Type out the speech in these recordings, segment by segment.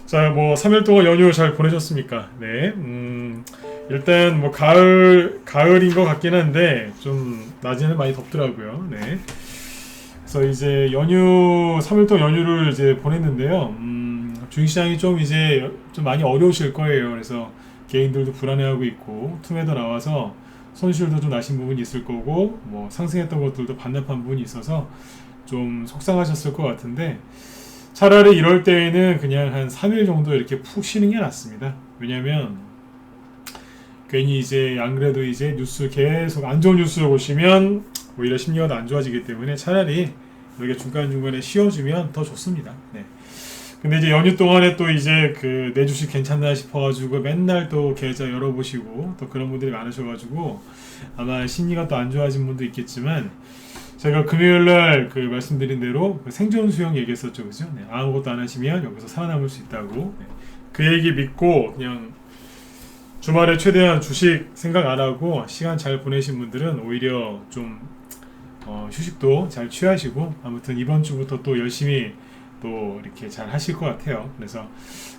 자, 뭐 3일 동안 연휴 잘 보내셨습니까? 네. 일단 뭐 가을인 것 같긴 한데 좀 낮에는 많이 덥더라고요. 네. 그래서 이제 3일 동안 연휴를 이제 보냈는데요. 주식시장이 좀 이제 좀 많이 어려우실 거예요. 그래서 개인들도 불안해하고 있고 투매도 나와서 손실도 좀 나신 부분이 있을 거고 뭐 상승했던 것들도 반납한 부분이 있어서 좀 속상하셨을 것 같은데 차라리 이럴 때에는 그냥 한 3일 정도 이렇게 푹 쉬는 게 낫습니다. 왜냐면 괜히 이제 안 그래도 이제 뉴스 계속 안 좋은 뉴스를 보시면 오히려 심리가 더 안 좋아지기 때문에 차라리 이렇게 중간중간에 쉬어주면 더 좋습니다. 네. 근데 이제 연휴 동안에 또 이제 그 내 주식 괜찮나 싶어가지고 맨날 또 계좌 열어보시고 또 그런 분들이 많으셔가지고 아마 심리가 또 안 좋아진 분도 있겠지만 제가 금요일날 그 말씀드린 대로 그 생존 수영 얘기했었죠, 그죠? 네, 아무것도 안 하시면 여기서 살아남을 수 있다고. 네, 그 얘기 믿고 그냥 주말에 최대한 주식 생각 안 하고 시간 잘 보내신 분들은 오히려 좀 휴식도 잘 취하시고 아무튼 이번 주부터 또 열심히 또 이렇게 잘 하실 것 같아요. 그래서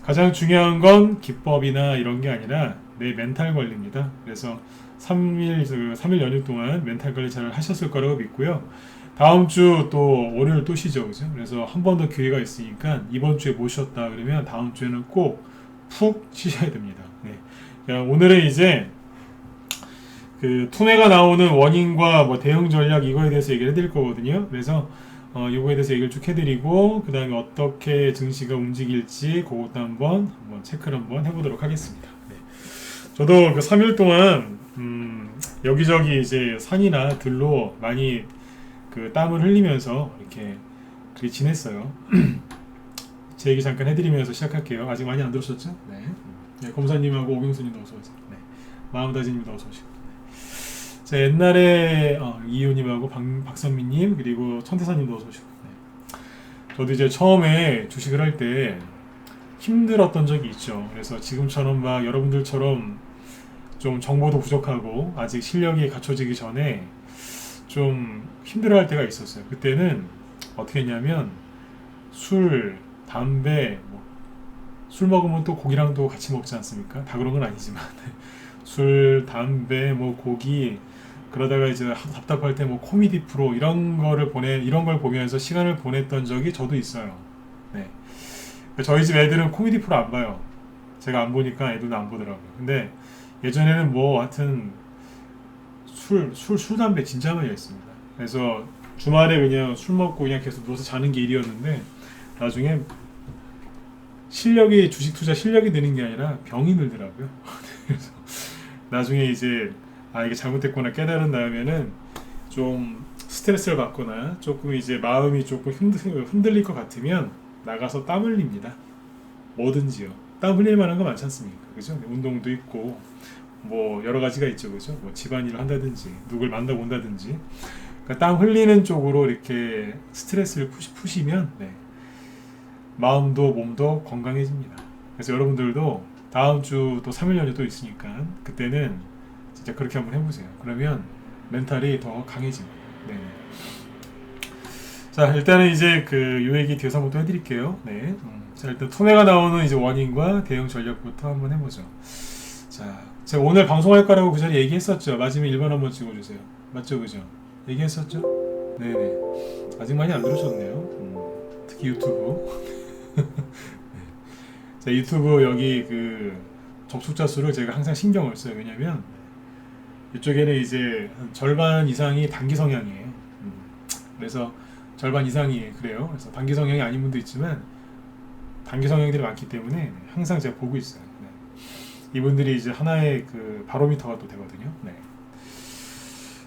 가장 중요한 건 기법이나 이런 게 아니라 내 멘탈 관리입니다. 그래서 3일 연휴 동안 멘탈 관리 잘 하셨을 거라고 믿고요. 다음 주 또 월요일 또 쉬죠, 그죠? 그래서 한 번 더 기회가 있으니까 이번 주에 못 쉬었다 그러면 다음 주에는 꼭 푹 쉬셔야 됩니다. 네. 오늘은 이제 그 투매가 나오는 원인과 뭐 대응 전략 이거에 대해서 얘기를 해드릴 거거든요. 그래서 이거에 대해서 얘기를 쭉 해드리고 그 다음에 어떻게 증시가 움직일지 그것도 한번 체크를 한번 해보도록 하겠습니다. 네. 저도 그 3일 동안 여기저기 이제 산이나 들로 많이 그 땀을 흘리면서 이렇게 그렇게 지냈어요. 제 얘기 잠깐 해드리면서 시작할게요. 아직 많이 안 들으셨죠? 네. 네, 검사님하고 오경수님도 어서 오세요. 네. 마음다지님도 어서 오시고. 네. 자, 옛날에 이효님하고 박선미님 그리고 천태사님도 어서 오시고. 네. 저도 이제 처음에 주식을 할 때 힘들었던 적이 있죠. 그래서 지금처럼 막 여러분들처럼 좀 정보도 부족하고 아직 실력이 갖춰지기 전에 좀 힘들어할 때가 있었어요. 그때는 어떻게 했냐면 술, 담배, 술 먹으면 또 고기랑도 같이 먹지 않습니까? 다 그런 건 아니지만 술, 담배, 고기 그러다가 이제 답답할 때 코미디 프로 이런 걸 보면서 시간을 보냈던 적이 저도 있어요. 네. 저희 집 애들은 코미디 프로 안 봐요. 제가 안 보니까 애들도 안 보더라고요. 근데 예전에는 하여튼 술, 담배 진짜 많이 했습니다. 그래서 주말에 그냥 술 먹고 그냥 계속 누워서 자는 게 일이었는데 나중에 주식 투자 실력이 느는 게 아니라 병이 늘더라고요. 그래서 나중에 이제 이게 잘못됐구나 깨달은 다음에는 좀 스트레스를 받거나 조금 이제 마음이 조금 흔들릴 것 같으면 나가서 땀 흘립니다. 뭐든지요. 땀 흘릴 만한 거 많지 않습니까? 그죠? 운동도 있고 여러 가지가 있죠, 그죠? 집안일을 한다든지 누굴 만나본다든지 그러니까 땀 흘리는 쪽으로 이렇게 스트레스를 푸시면 마음도 몸도 건강해집니다. 그래서 여러분들도 다음 주 또 3일 연휴 또 있으니까 그때는 진짜 그렇게 한번 해보세요. 그러면 멘탈이 더 강해집니다. 네. 자, 일단은 이제 요 얘기 뒤에서 한번 또 해드릴게요. 네. 자, 일단 투매가 나오는 이제 원인과 대응 전략부터 한번 해보죠. 자, 제가 오늘 방송할 거라고 그 자리에 얘기했었죠. 맞으면 1번 한번 찍어주세요. 맞죠, 그죠? 얘기했었죠? 네네. 아직 많이 안 들으셨네요. 특히 유튜브. 네. 자, 유튜브 여기 접속자 수를 제가 항상 신경을 써요. 왜냐면 이쪽에는 이제 한 절반 이상이 단기 성향이에요. 그래서 절반 이상이 그래요. 그래서 단기 성향이 아닌 분도 있지만 단기 성향들이 많기 때문에 항상 제가 보고 있어요. 네. 이분들이 이제 하나의 바로미터가 또 되거든요. 네.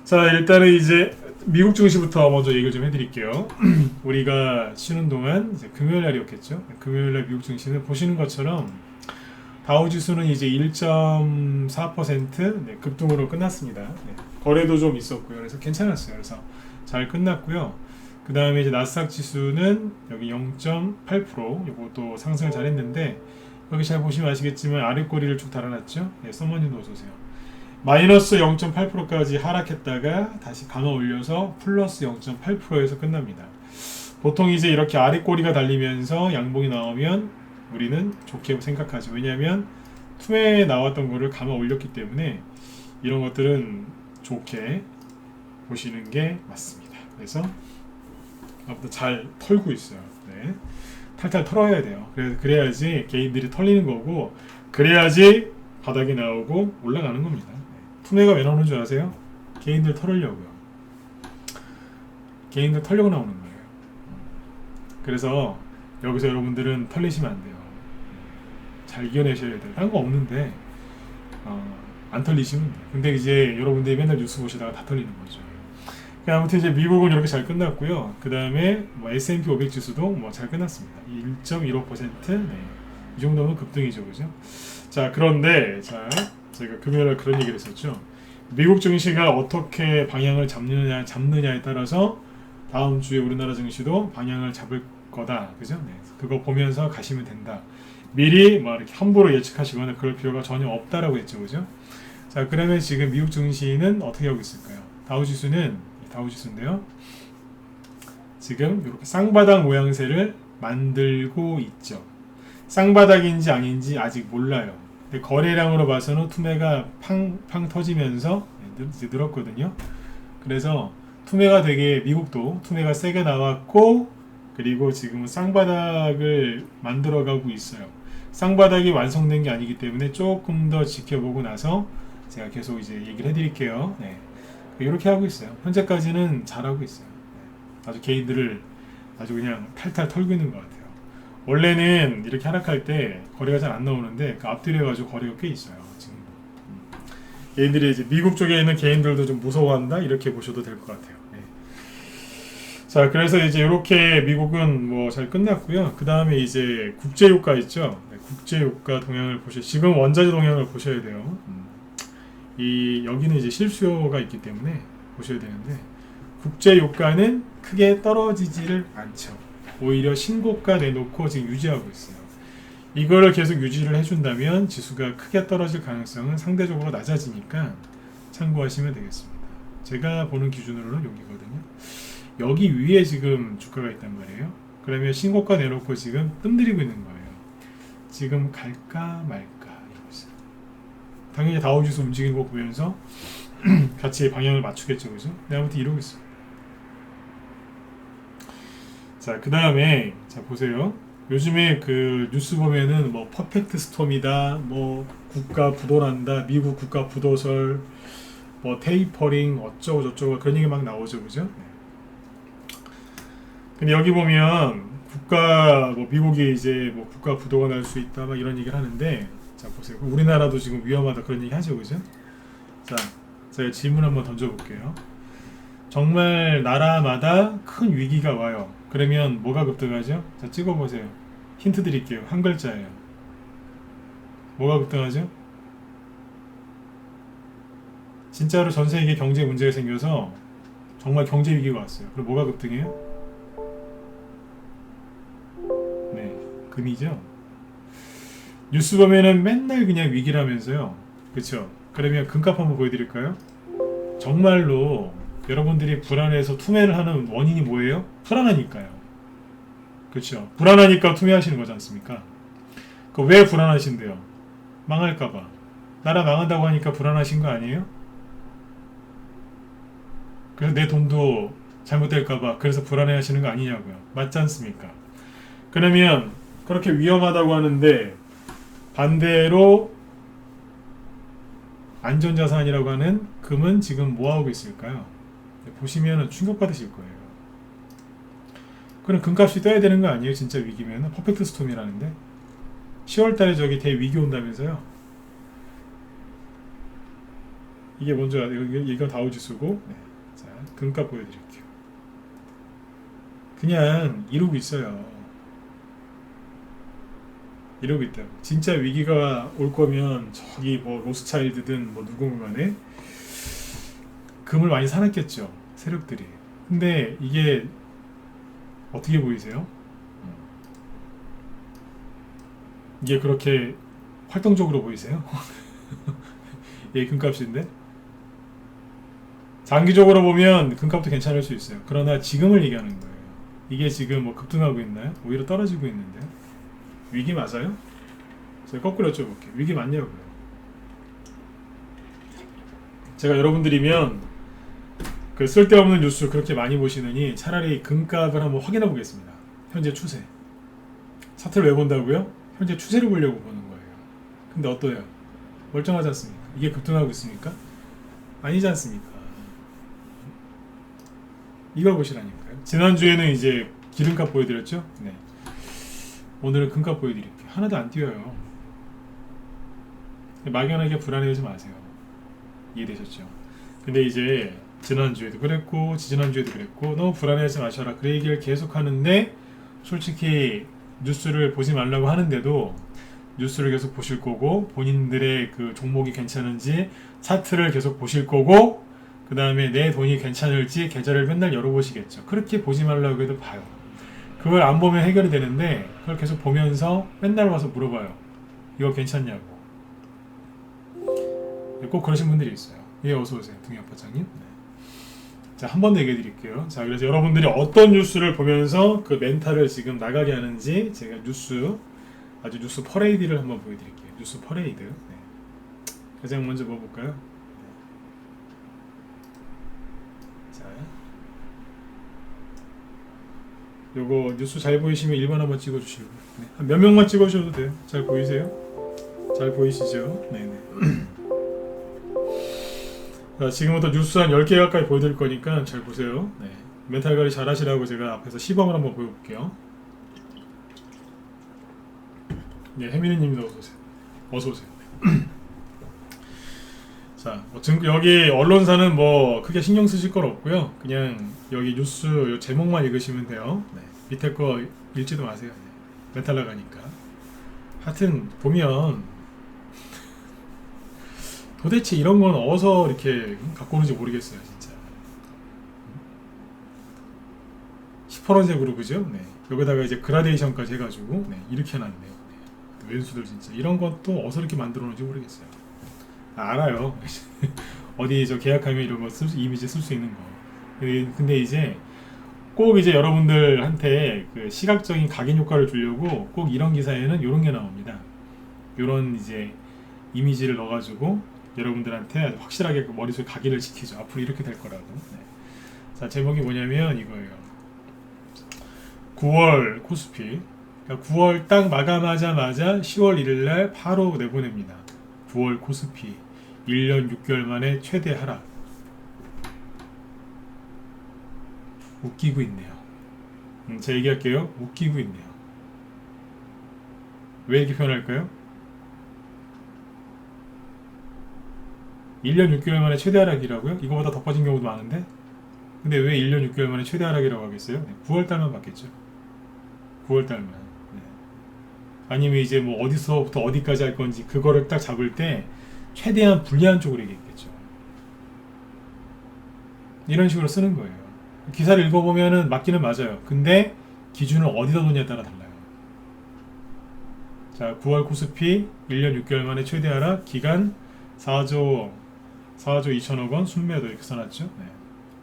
자, 일단은 이제 미국 증시부터 먼저 얘기를 좀 해드릴게요. 우리가 쉬는 동안 이제 금요일 날이었겠죠. 금요일 날 미국 증시는 보시는 것처럼 다우 지수는 이제 1.4% 급등으로 끝났습니다. 네. 거래도 좀 있었고요. 그래서 괜찮았어요. 그래서 잘 끝났고요. 그 다음에 이제 나스닥 지수는 여기 0.8% 이것도 상승을 잘했는데 여기 잘 보시면 아시겠지만 아래 꼬리를 쭉 달아놨죠. 네, 서머님도 어서오세요. 마이너스 0.8%까지 하락했다가 다시 감아 올려서 플러스 0.8%에서 끝납니다. 보통 이제 이렇게 아래 꼬리가 달리면서 양봉이 나오면 우리는 좋게 생각하죠. 왜냐하면 투매에 나왔던 거를 감아 올렸기 때문에 이런 것들은 좋게 보시는 게 맞습니다. 그래서 아무튼 잘 털고 있어요. 네. 탈탈 털어야 돼요. 그래야지 개인들이 털리는 거고, 그래야지 바닥이 나오고 올라가는 겁니다. 투매가 왜 나오는 줄 아세요? 개인들 털으려고요. 개인들 털려고 나오는 거예요. 그래서 여기서 여러분들은 털리시면 안 돼요. 잘 이겨내셔야 돼요. 딴 거 없는데 안 털리시면 돼요. 근데 이제 여러분들이 맨날 뉴스 보시다가 다 털리는 거죠. 아무튼 이제 미국은 이렇게 잘 끝났고요. 그 다음에 뭐 S&P 500 지수도 뭐 잘 끝났습니다. 1.15%. 네. 이 정도면 급등이죠, 그죠? 자, 그런데 자, 제가 금요일에 그런 얘기를 했었죠. 미국 증시가 어떻게 방향을 잡느냐에 따라서 다음 주에 우리나라 증시도 방향을 잡을 거다, 그죠? 네. 그거 보면서 가시면 된다. 미리 뭐 이렇게 함부로 예측하시거나 그럴 필요가 전혀 없다라고 했죠, 그죠? 자, 그러면 지금 미국 증시는 어떻게 하고 있을까요? 다우지수인데요. 지금 이렇게 쌍바닥 모양새를 만들고 있죠. 쌍바닥인지 아닌지 아직 몰라요. 근데 거래량으로 봐서는 투매가 팡팡 터지면서 이제 늘었거든요. 그래서 투매가 되게, 미국도 투매가 세게 나왔고, 그리고 지금은 쌍바닥을 만들어가고 있어요. 쌍바닥이 완성된 게 아니기 때문에 조금 더 지켜보고 나서 제가 계속 이제 얘기를 해드릴게요. 네. 이렇게 하고 있어요. 현재까지는 잘하고 있어요. 네. 아주 개인들을 아주 그냥 탈탈 털고 있는 것 같아요. 원래는 이렇게 하락할 때 거래가 잘 안 나오는데 그 앞뒤로해가지고 거래가 꽤 있어요. 지금도. 개인들이 이제 미국 쪽에 있는 개인들도 좀 무서워한다, 이렇게 보셔도 될 것 같아요. 네. 자, 그래서 이제 이렇게 미국은 뭐 잘 끝났고요. 그 다음에 이제 국제유가 있죠. 네, 국제유가 동향을 지금 원자재 동향을 보셔야 돼요. 여기는 이제 실수요가 있기 때문에 보셔야 되는데, 국제유가는 크게 떨어지지를 않죠. 오히려 신고가 내놓고 지금 유지하고 있어요. 이거를 계속 유지를 해준다면 지수가 크게 떨어질 가능성은 상대적으로 낮아지니까 참고하시면 되겠습니다. 제가 보는 기준으로는 여기거든요. 여기 위에 지금 주가가 있단 말이에요. 그러면 신고가 내놓고 지금 뜸들이고 있는 거예요. 지금 갈까 말까 이러고 있어요. 당연히 다우지수 움직이는 거 보면서 같이 방향을 맞추겠죠, 그죠? 네, 아무튼 이러고 있어요. 자, 그 다음에 자 보세요. 요즘에 그 뉴스 보면은 뭐 퍼펙트 스톰이다, 뭐 국가 부도난다, 미국 국가 부도설, 뭐 테이퍼링 어쩌고 저쩌고 그런 얘기 막 나오죠, 그죠? 근데 여기 보면 뭐 미국이 이제 뭐 국가 부도가 날 수 있다 막 이런 얘기를 하는데, 자 보세요. 우리나라도 지금 위험하다 그런 얘기 하죠, 그죠? 자, 제가 질문 한번 던져볼게요. 정말 나라마다 큰 위기가 와요. 그러면 뭐가 급등하죠? 자, 찍어보세요. 힌트 드릴게요. 한 글자예요. 뭐가 급등하죠? 진짜로 전 세계 경제 문제가 생겨서 정말 경제 위기가 왔어요. 그럼 뭐가 급등해요? 네, 금이죠. 뉴스 보면은 맨날 그냥 위기라면서요. 그쵸? 그러면 금값 한번 보여드릴까요? 정말로 여러분들이 불안해서 투매를 하는 원인이 뭐예요? 불안하니까요. 그렇죠? 불안하니까 투매하시는 거지 않습니까? 그 왜 불안하신데요? 망할까봐. 나라 망한다고 하니까 불안하신 거 아니에요? 그래서 내 돈도 잘못될까봐 그래서 불안해하시는 거 아니냐고요. 맞지 않습니까? 그러면 그렇게 위험하다고 하는데 반대로 안전자산이라고 하는 금은 지금 뭐하고 있을까요? 보시면 충격받으실 거예요. 그럼 금값이 떠야 되는 거 아니에요? 진짜 위기면 퍼펙트 스톰이라는데 10월달에 저기 대위기 온다면서요. 이게 먼저 이거 다우지수고, 네. 자, 금값 보여드릴게요. 그냥 이러고 있어요. 이러고 있다. 진짜 위기가 올 거면 저기 뭐 로스차일드든 뭐 누구든 간에 금을 많이 사놨겠죠, 세력들이. 근데 이게 어떻게 보이세요? 이게 그렇게 활동적으로 보이세요? 예, 금값인데 장기적으로 보면 금값도 괜찮을 수 있어요. 그러나 지금을 얘기하는 거예요. 이게 지금 뭐 급등하고 있나요? 오히려 떨어지고 있는데. 위기 맞아요? 제가 거꾸로 여쭤볼게요. 위기 맞냐고요? 제가 여러분들이면 그 쓸데없는 뉴스 그렇게 많이 보시느니 차라리 금값을 한번 확인해 보겠습니다. 현재 추세. 차트를 왜 본다고요? 현재 추세를 보려고 보는 거예요. 근데 어떠해요? 멀쩡하지 않습니까? 이게 급등하고 있습니까? 아니지 않습니까? 이걸 보시라니까요. 지난주에는 이제 기름값 보여드렸죠? 네. 오늘은 금값 보여드릴게요. 하나도 안 뛰어요. 막연하게 불안해하지 마세요. 이해되셨죠? 근데 이제 지난주에도 그랬고 지지난주에도 그랬고 너무 불안해하지 마셔라 그 얘기를 계속 하는데 솔직히 뉴스를 보지 말라고 하는데도 뉴스를 계속 보실 거고 본인들의 그 종목이 괜찮은지 차트를 계속 보실 거고 그 다음에 내 돈이 괜찮을지 계좌를 맨날 열어보시겠죠. 그렇게 보지 말라고 해도 봐요. 그걸 안 보면 해결이 되는데 그걸 계속 보면서 맨날 와서 물어봐요. 이거 괜찮냐고. 꼭 그러신 분들이 있어요. 예, 어서오세요. 동현파장님. 네. 자, 한 번 더 얘기해 드릴게요. 자, 그래서 여러분들이 어떤 뉴스를 보면서 그 멘탈을 지금 나가게 하는지 제가 아주 뉴스 퍼레이드를 한번 보여드릴게요. 뉴스 퍼레이드. 네. 가장 먼저 뭐 볼까요? 네. 자, 요거 뉴스 잘 보이시면 1번 한번 찍어주시고 네. 한 몇 명만 찍어주셔도 돼요. 잘 보이세요? 잘 보이시죠? 네네. 자, 지금부터 뉴스 한 10개 가까이 보여드릴 거니까 잘 보세요. 네. 멘탈 관리 잘 하시라고 제가 앞에서 시범을 한번 보여볼게요. 네, 혜민이 님도 어서오세요. 어서오세요. 자, 뭐 여기 언론사는 뭐 크게 신경 쓰실 건 없고요. 그냥 여기 뉴스 요 제목만 읽으시면 돼요. 네. 밑에 거 읽지도 마세요. 네. 멘탈 나가니까. 하여튼 보면 도대체 이런 건 어디서 이렇게 갖고 오는지 모르겠어요, 진짜. 시퍼런색으로 그죠? 네. 여기다가 이제 그라데이션까지 해가지고 네. 이렇게 해놨네요. 네. 왼수들 진짜 이런 것도 어디서 이렇게 만들어 놓은지 모르겠어요. 알아요. 어디 저 계약하면 이런 거 이미지 쓸 수 있는 거. 근데 이제 꼭 이제 여러분들한테 그 시각적인 각인 효과를 주려고 꼭 이런 기사에는 이런 게 나옵니다. 이런 이제 이미지를 넣어가지고 여러분들한테 아주 확실하게 그 머릿속에 각인을 시키죠. 앞으로 이렇게 될 거라고. 네. 자, 제목이 뭐냐면 이거예요. 9월 코스피. 그러니까 9월 딱 마감하자마자 10월 1일날 바로 내보냅니다. 9월 코스피 1년 6개월 만에 최대 하락. 웃기고 있네요. 제가 얘기할게요. 웃기고 있네요. 왜 이렇게 표현할까요? 1년 6개월 만에 최대 하락이라고요? 이거보다 더 빠진 경우도 많은데? 근데 왜 1년 6개월 만에 최대 하락이라고 하겠어요? 9월달만 받겠죠. 9월달만. 네. 아니면 이제 뭐 어디서부터 어디까지 할 건지 그거를 딱 잡을 때 최대한 불리한 쪽으로 얘기했겠죠. 이런 식으로 쓰는 거예요. 기사를 읽어보면은 맞기는 맞아요. 근데 기준을 어디다 놓냐에 따라 달라요. 자, 9월 코스피 1년 6개월 만에 최대 하락, 기간 4조 2천억 원 순매도 이렇게 써놨죠. 네.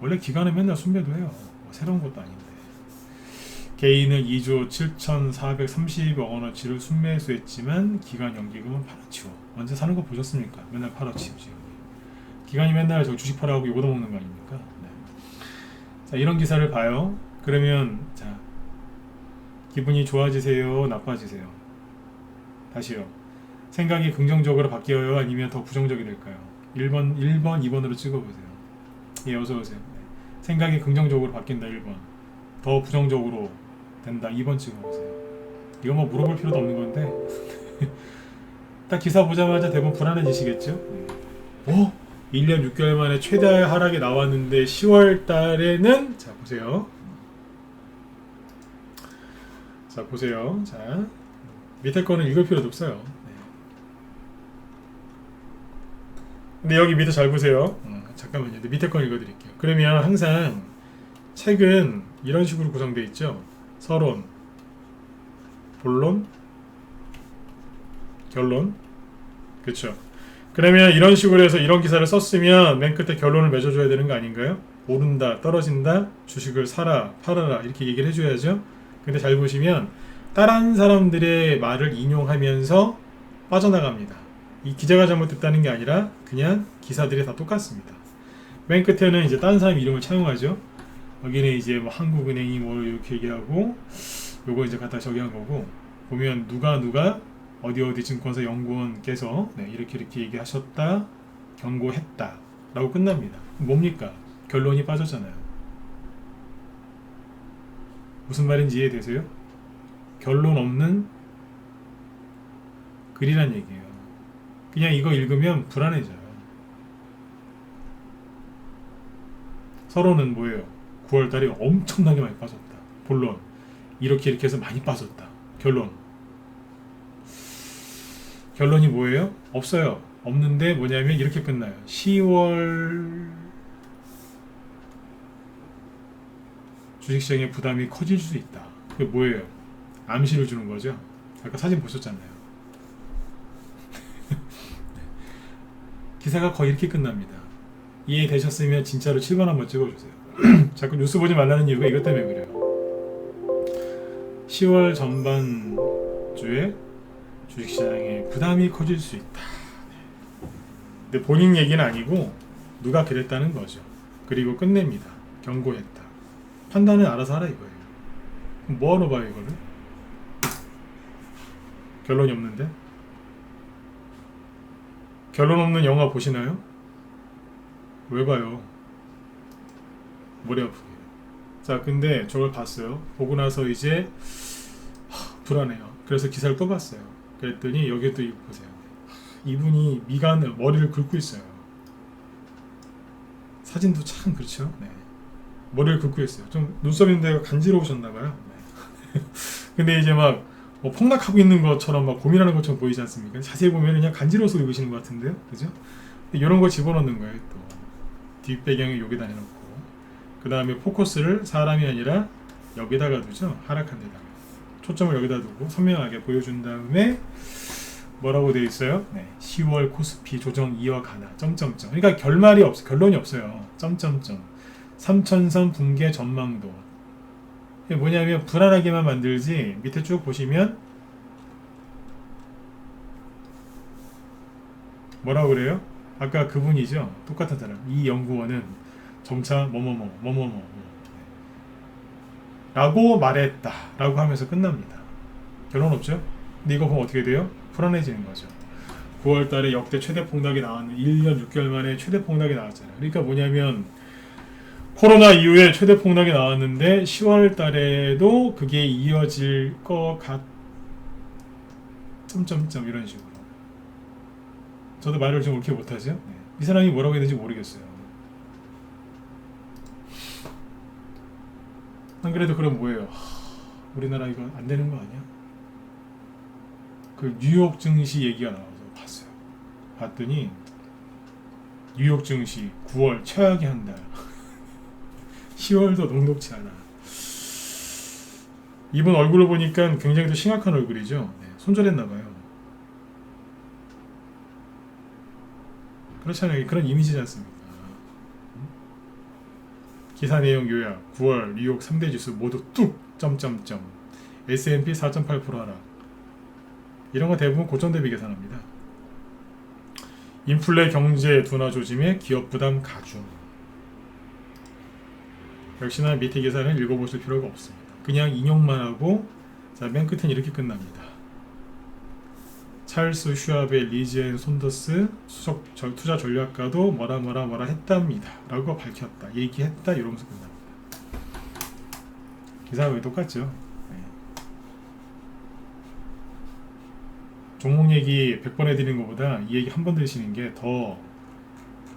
원래 기간은 맨날 순매도해요. 뭐 새로운 것도 아닌데. 개인은 2조 7,430억 원어치를 순매수했지만 기간 연기금은 팔아치워. 언제 사는 거 보셨습니까? 맨날 팔아치우지. 기간이 맨날 저 주식 팔아하고 이거 얻어먹는 거 아닙니까? 네. 자, 이런 기사를 봐요. 그러면 자, 기분이 좋아지세요? 나빠지세요? 다시요. 생각이 긍정적으로 바뀌어요? 아니면 더 부정적이 될까요? 1번, 2번으로 찍어보세요. 예, 어서오세요. 네. 생각이 긍정적으로 바뀐다, 1번. 더 부정적으로 된다, 2번 찍어보세요. 이거 뭐 물어볼 필요도 없는 건데 딱 기사 보자마자 대부분 불안해지시겠죠? 네. 1년 6개월 만에 최대 하락이 나왔는데 10월 달에는 자, 보세요. 자, 보세요. 자, 밑에 거는 읽을 필요도 없어요. 네. 근데 여기 밑에 잘 보세요. 잠깐만요. 근데 밑에 거 읽어드릴게요. 그러면 항상 책은 이런 식으로 구성되어 있죠. 서론, 본론, 결론. 그렇죠. 그러면 이런 식으로 해서 이런 기사를 썼으면 맨 끝에 결론을 맺어줘야 되는 거 아닌가요? 오른다, 떨어진다, 주식을 사라, 팔아라 이렇게 얘기를 해줘야죠. 근데 잘 보시면 다른 사람들의 말을 인용하면서 빠져나갑니다. 이 기자가 잘못됐다는 게 아니라 그냥 기사들이 다 똑같습니다. 맨 끝에는 이제 다른 사람 이름을 차용하죠. 여기는 이제 뭐 한국은행이 뭐 이렇게 얘기하고 요거 이제 갖다 저기 한 거고, 보면 누가 어디 증권사 연구원께서 네, 이렇게 얘기하셨다, 경고했다 라고 끝납니다. 뭡니까? 결론이 빠졌잖아요. 무슨 말인지 이해되세요? 결론 없는 글이란 얘기예요. 그냥 이거 읽으면 불안해져요. 서로는 뭐예요? 9월달에 엄청나게 많이 빠졌다. 본론 이렇게 해서 많이 빠졌다. 결론이 뭐예요? 없어요. 없는데 뭐냐면 이렇게 끝나요. 10월 주식시장의 부담이 커질 수 있다. 그게 뭐예요? 암시를 주는 거죠. 아까 사진 보셨잖아요. 기사가 거의 이렇게 끝납니다. 이해되셨으면 진짜로 7번 한번 찍어주세요. 자꾸 뉴스 보지 말라는 이유가 이것 때문에 그래요. 10월 전반주에 주식시장에 부담이 커질 수 있다. 근데 본인 얘기는 아니고 누가 그랬다는 거죠. 그리고 끝냅니다. 경고했다. 판단은 알아서 하라 이거예요. 그럼 뭐하러 봐요 이거를? 결론이 없는데? 결론 없는 영화 보시나요? 왜 봐요? 머리 아프게. 자, 근데 저걸 봤어요. 보고 나서 이제 불안해요. 그래서 기사를 또 봤어요. 그랬더니 여기 또 이거 보세요. 이분이 미간을, 머리를 긁고 있어요. 사진도 참 그렇죠. 네. 머리를 긁고 있어요. 좀 눈썹 있는 데가 간지러우셨나봐요. 네. 근데 이제 막 폭락하고 있는 것처럼 막 고민하는 것처럼 보이지 않습니까? 자세히 보면 그냥 간지러워서 읽으시는 것 같은데요. 그죠? 이런 거 집어넣는 거예요. 또 뒷배경에 여기다 내놓고, 그 다음에 포커스를 사람이 아니라 여기다가 두죠. 하락한 데다가 초점을 여기다 두고 선명하게 보여준 다음에 뭐라고 되어 있어요? 네. 10월 코스피 조정 이어가나 점점점. 그러니까 결말이 없어, 결론이 없어요. 점점점. 3천선 붕괴 전망도. 이게 뭐냐면 불안하게만 만들지, 밑에 쭉 보시면 뭐라고 그래요? 아까 그분이죠. 똑같은 사람. 이 연구원은 점차 뭐뭐뭐 라고 말했다 라고 하면서 끝납니다. 결론 없죠? 근데 이거 보면 어떻게 돼요? 불안해지는 거죠. 9월달에 역대 최대 폭락이 나왔는 1년 6개월 만에 최대 폭락이 나왔잖아요. 그러니까 뭐냐면 코로나 이후에 최대 폭락이 나왔는데 10월달에도 그게 이어질 것 같... 점점점 이런 식으로. 저도 말을 좀 옳게 못하죠. 네. 이 사람이 뭐라고 해야 되는지 모르겠어요. 안 그래도 그럼 뭐예요? 우리나라 이거 안 되는 거 아니야? 그 뉴욕 증시 얘기가 나와서 봤어요. 봤더니 뉴욕 증시 9월 최악의 한 달. 10월도 녹록지 않아. 이분 얼굴을 보니까 굉장히 또 심각한 얼굴이죠. 네, 손절했나봐요. 그렇잖아요. 그런 이미지지 않습니까? 기사 내용 요약. 9월 뉴욕 3대 지수 모두 뚝 점점점. S&P 4.8% 하락. 이런 거 대부분 고점 대비 계산합니다. 인플레 경제 둔화 조짐에 기업 부담 가중. 역시나 밑에 기사는 읽어보실 필요가 없습니다. 그냥 인용만 하고, 자, 맨 끝엔 이렇게 끝납니다. 찰스 슈압의 리즈 앤 손더스 수석 투자 전략가도 뭐라 했답니다 라고 밝혔다, 얘기했다, 이러면서 끝납니다. 기사가 왜 똑같죠? 네. 종목 얘기 100번 해드리는 것보다 이 얘기 한 번 들으시는 게 더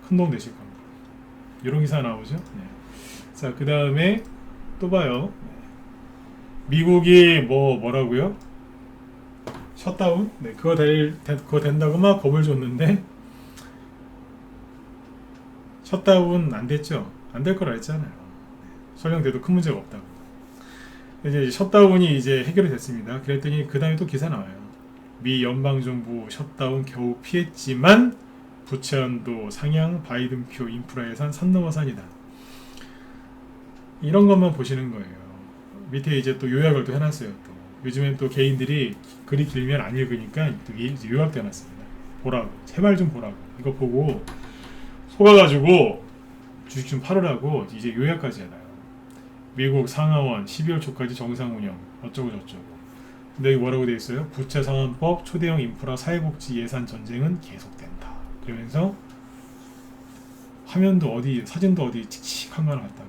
큰 도움 되실 겁니다. 이런 기사 나오죠? 네. 자, 그 다음에 또 봐요. 미국이 뭐라고요? 셧다운? 네, 그거 된다고 막 겁을 줬는데 셧다운 안 됐죠? 안 될 거라 했잖아요. 설령 돼도 큰 문제가 없다고. 이제 셧다운이 이제 해결이 됐습니다. 그랬더니 그 다음에 또 기사 나와요. 미 연방정부 셧다운 겨우 피했지만 부채 한도 상향, 바이든표 인프라 예산 산 넘어 산이다. 이런 것만 보시는 거예요. 밑에 이제 또 요약을 또 해놨어요. 또 요즘엔 또 개인들이 글이 길면 안 읽으니까 이제 요약돼 놨습니다. 보라고, 제발 좀 보라고. 이거 보고 속아가지고 주식 좀 팔으라고 이제 요약까지 해놔요. 미국 상하원 12월 초까지 정상 운영 어쩌고 저쩌고. 근데 여기 뭐라고 돼 있어요? 부채 상환법, 초대형 인프라, 사회복지 예산 전쟁은 계속된다. 그러면서 화면도 어디, 사진도 어디 칙칙한 거 갖다가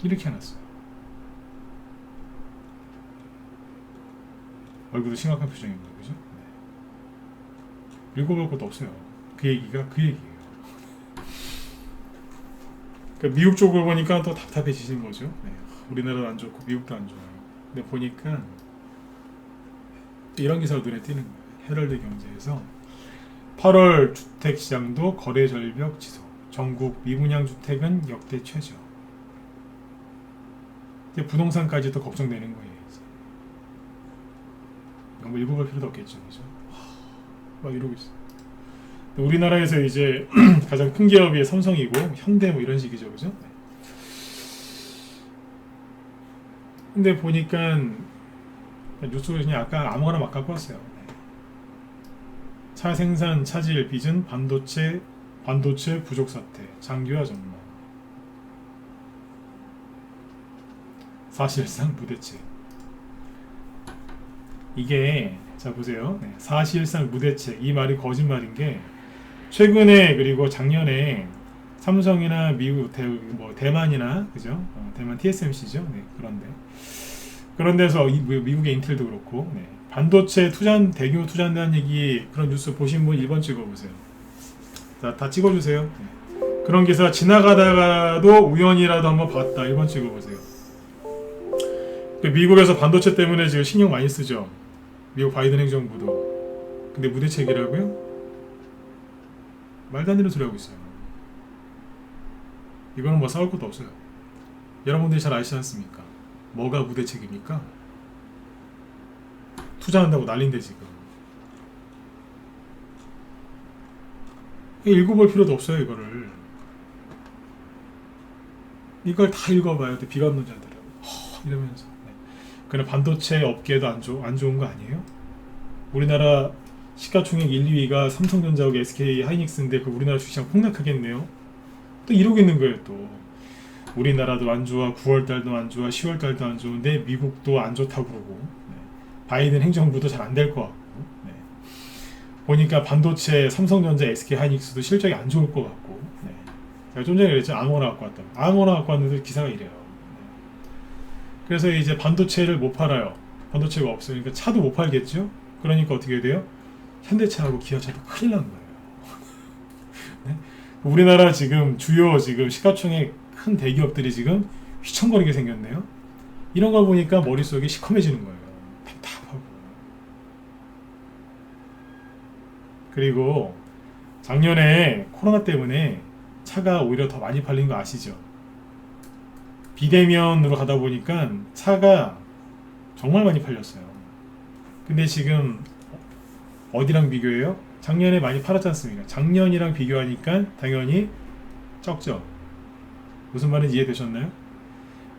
이렇게 해놨어요. 얼굴도 심각한 표정입니다. 그죠? 네. 읽어볼 것도 없어요. 그 얘기가 그 얘기예요. 그러니까 미국 쪽을 보니까 또 답답해지신 거죠. 네. 우리나라도 안 좋고 미국도 안 좋아요. 근데 보니까 이런 기사가 눈에 띄는 거예요. 헤럴드 경제에서 8월 주택시장도 거래 절벽 지속, 전국 미분양 주택은 역대 최저. 부동산까지도 걱정되는 거예요. 이제. 뭐 읽어볼 필요도 없겠죠, 그죠? 막 이러고 있어. 우리나라에서 이제 가장 큰 기업이 삼성이고 현대 뭐 이런 식이죠, 그죠? 근데 보니까 뉴스를 그냥 아까 아무거나 막 갖고 왔어요. 차 생산 차질 빚은 반도체 부족 사태 장기화 전망. 사실상 무대책. 이게 자 보세요. 네, 사실상 무대책 이 말이 거짓말인 게 최근에 그리고 작년에 삼성이나 미국 대만이나 그죠? 대만 TSMC죠. 네, 그런 데서 미국의 인텔도 그렇고 네, 반도체 대규모 투자한다는 얘기 그런 뉴스 보신 분 1번 찍어보세요. 자, 다 찍어주세요. 네. 그런 기사 지나가다가도 우연이라도 한번 봤다 1번 찍어보세요. 미국에서 반도체 때문에 지금 신경 많이 쓰죠. 미국 바이든 행정부도. 근데 무대책이라고요? 말도 안 되는 소리 하고 있어요. 이거는 뭐 싸울 것도 없어요. 여러분들이 잘 아시지 않습니까? 뭐가 무대책입니까? 투자한다고 난린데 지금. 읽어볼 필요도 없어요. 이걸 다 읽어봐요. 비관론 자들은 이러면서. 그냥 반도체 업계도 안 좋은 거 아니에요? 우리나라 시가총액 1, 2위가 삼성전자하고 SK 하이닉스인데 그 우리나라 주식시장 폭락하겠네요. 또 이러고 있는 거예요. 또 우리나라도 안 좋아, 9월달도 안 좋아, 10월달도 안 좋은데 미국도 안 좋다고 그러고 네. 바이든 행정부도 잘 안 될 것 같고 네. 보니까 반도체 삼성전자, SK 하이닉스도 실적이 안 좋을 것 같고 네. 제가 좀 전에 그랬죠. 아무거나 갖고 왔다고. 아무거나 갖고 왔는데 기사가 이래요. 그래서 이제 반도체를 못 팔아요. 반도체가 없으니까 차도 못 팔겠죠? 그러니까 어떻게 돼요? 현대차하고 기아차도 큰일 난 거예요. 네? 우리나라 주요 시가총액 큰 대기업들이 지금 휘청거리게 생겼네요. 이런 걸 보니까 머릿속이 시커매지는 거예요. 답답하고. 그리고 작년에 코로나 때문에 차가 오히려 더 많이 팔린 거 아시죠? 비대면으로 가다 보니까 차가 정말 많이 팔렸어요. 근데 지금 어디랑 비교해요? 작년에 많이 팔았지 않습니까? 작년이랑 비교하니까 당연히 적죠. 무슨 말인지 이해되셨나요?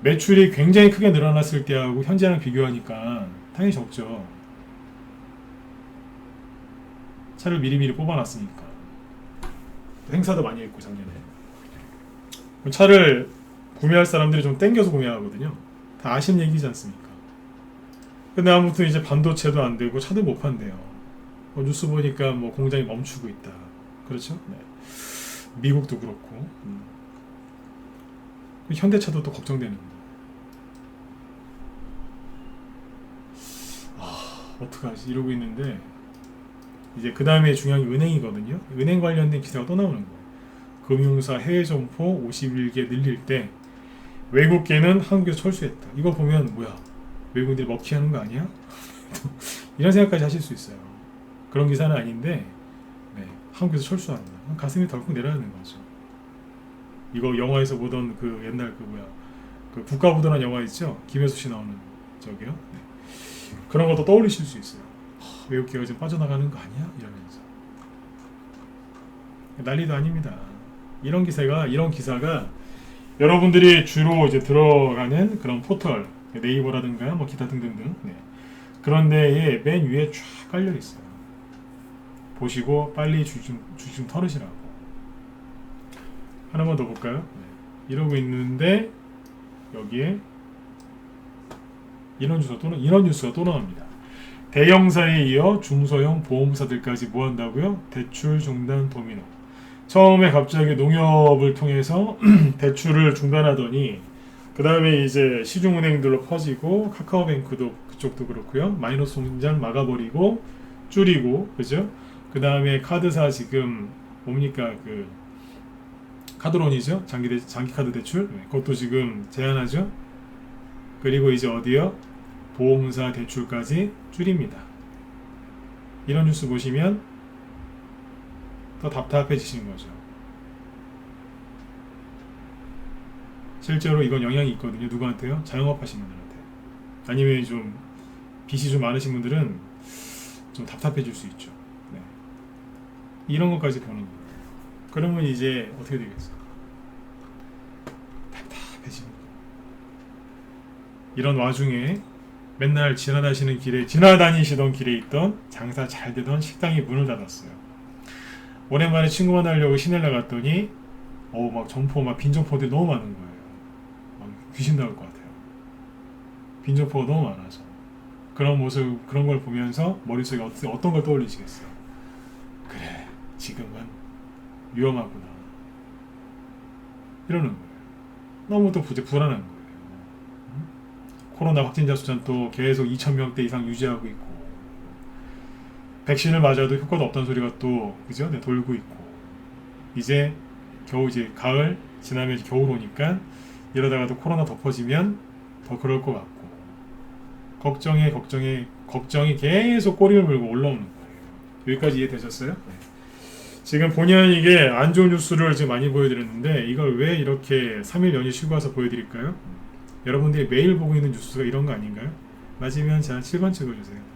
매출이 굉장히 크게 늘어났을 때하고 현재랑 비교하니까 당연히 적죠. 차를 미리미리 뽑아놨으니까. 행사도 많이 했고 작년에. 차를 구매할 사람들이 좀 땡겨서 구매하거든요. 다 아시는 얘기지 않습니까? 근데 아무튼 이제 반도체도 안 되고 차도 못 판대요. 뉴스 보니까 공장이 멈추고 있다. 그렇죠? 네. 미국도 그렇고. 현대차도 또 걱정되는 거예요. 어떡하지? 이러고 있는데 이제 그 다음에 중요한 게 은행이거든요. 은행 관련된 기사가 또 나오는 거예요. 금융사 해외 점포 51개 늘릴 때 외국계는 한국에서 철수했다. 이거 보면 뭐야? 외국인들이 먹튀하는 거 아니야? 이런 생각까지 하실 수 있어요. 그런 기사는 아닌데 네, 한국에서 철수한다. 가슴이 덜컥 내려가는 거죠. 이거 영화에서 보던 그 옛날 그 국가부도란 영화 있죠? 김혜수 씨 나오는 저기요. 네. 그런 것도 떠올리실 수 있어요. 외국계가 지금 빠져나가는 거 아니야? 이러면서 난리도 아닙니다. 이런 기사가 여러분들이 주로 이제 들어가는 그런 포털, 네이버라든가 뭐 기타 등등등, 네. 그런 데에 맨 위에 쫙 깔려 있어요. 보시고 빨리 주좀 털으시라고. 하나만 더 볼까요? 네. 이러고 있는데 여기에 이런 뉴스가 또 나옵니다. 대형사에 이어 중소형 보험사들까지 뭐 한다고요? 대출 중단 도미노. 처음에 갑자기 농협을 통해서 대출을 중단하더니 그 다음에 이제 시중은행들로 퍼지고 카카오뱅크도 그쪽도 그렇고요. 마이너스 통장 막아버리고 줄이고 그죠? 그 다음에 카드사 지금 뭡니까 그 카드론이죠? 장기 카드 대출 그것도 지금 제한하죠. 그리고 이제 어디요? 보험사 대출까지 줄입니다. 이런 뉴스 보시면 더 답답해지시는 거죠. 실제로 이건 영향이 있거든요. 누구한테요? 자영업 하시는 분들한테. 아니면 좀 빚이 좀 많으신 분들은 좀 답답해질 수 있죠. 네. 이런 것까지 보는 거예요. 그러면 이제 어떻게 되겠어요? 답답해지는 거예요. 이런 와중에 맨날 지나다니시던 길에 있던 장사 잘 되던 식당이 문을 닫았어요. 오랜만에 친구 만나려고 시내를 나갔더니 막 점포 빈 점포들이 너무 많은 거예요. 막 귀신 나올 것 같아요. 빈 점포가 너무 많아서 그런 모습 그런 걸 보면서 머릿속에 어떤 걸 떠올리시겠어요? 그래 지금은 위험하구나 이러는 거예요. 너무 또 불안한 거예요. 코로나 확진자 수는 또 계속 2,000명대 이상 유지하고 있고 백신을 맞아도 효과도 없다는 소리가 또 그죠? 네, 돌고 있고 이제 겨우 이제 가을 지나면 이제 겨울 오니까 이러다가도 코로나 덮어지면 더 그럴 것 같고 걱정이 계속 꼬리를 물고 올라오는 거예요. 여기까지 이해되셨어요? 네. 지금 본의 아니게 안 좋은 뉴스를 지금 많이 보여드렸는데 이걸 왜 이렇게 3일 연휴 쉬고 와서 보여드릴까요? 여러분들이 매일 보고 있는 뉴스가 이런 거 아닌가요? 맞으면 자 7번 찍어주세요.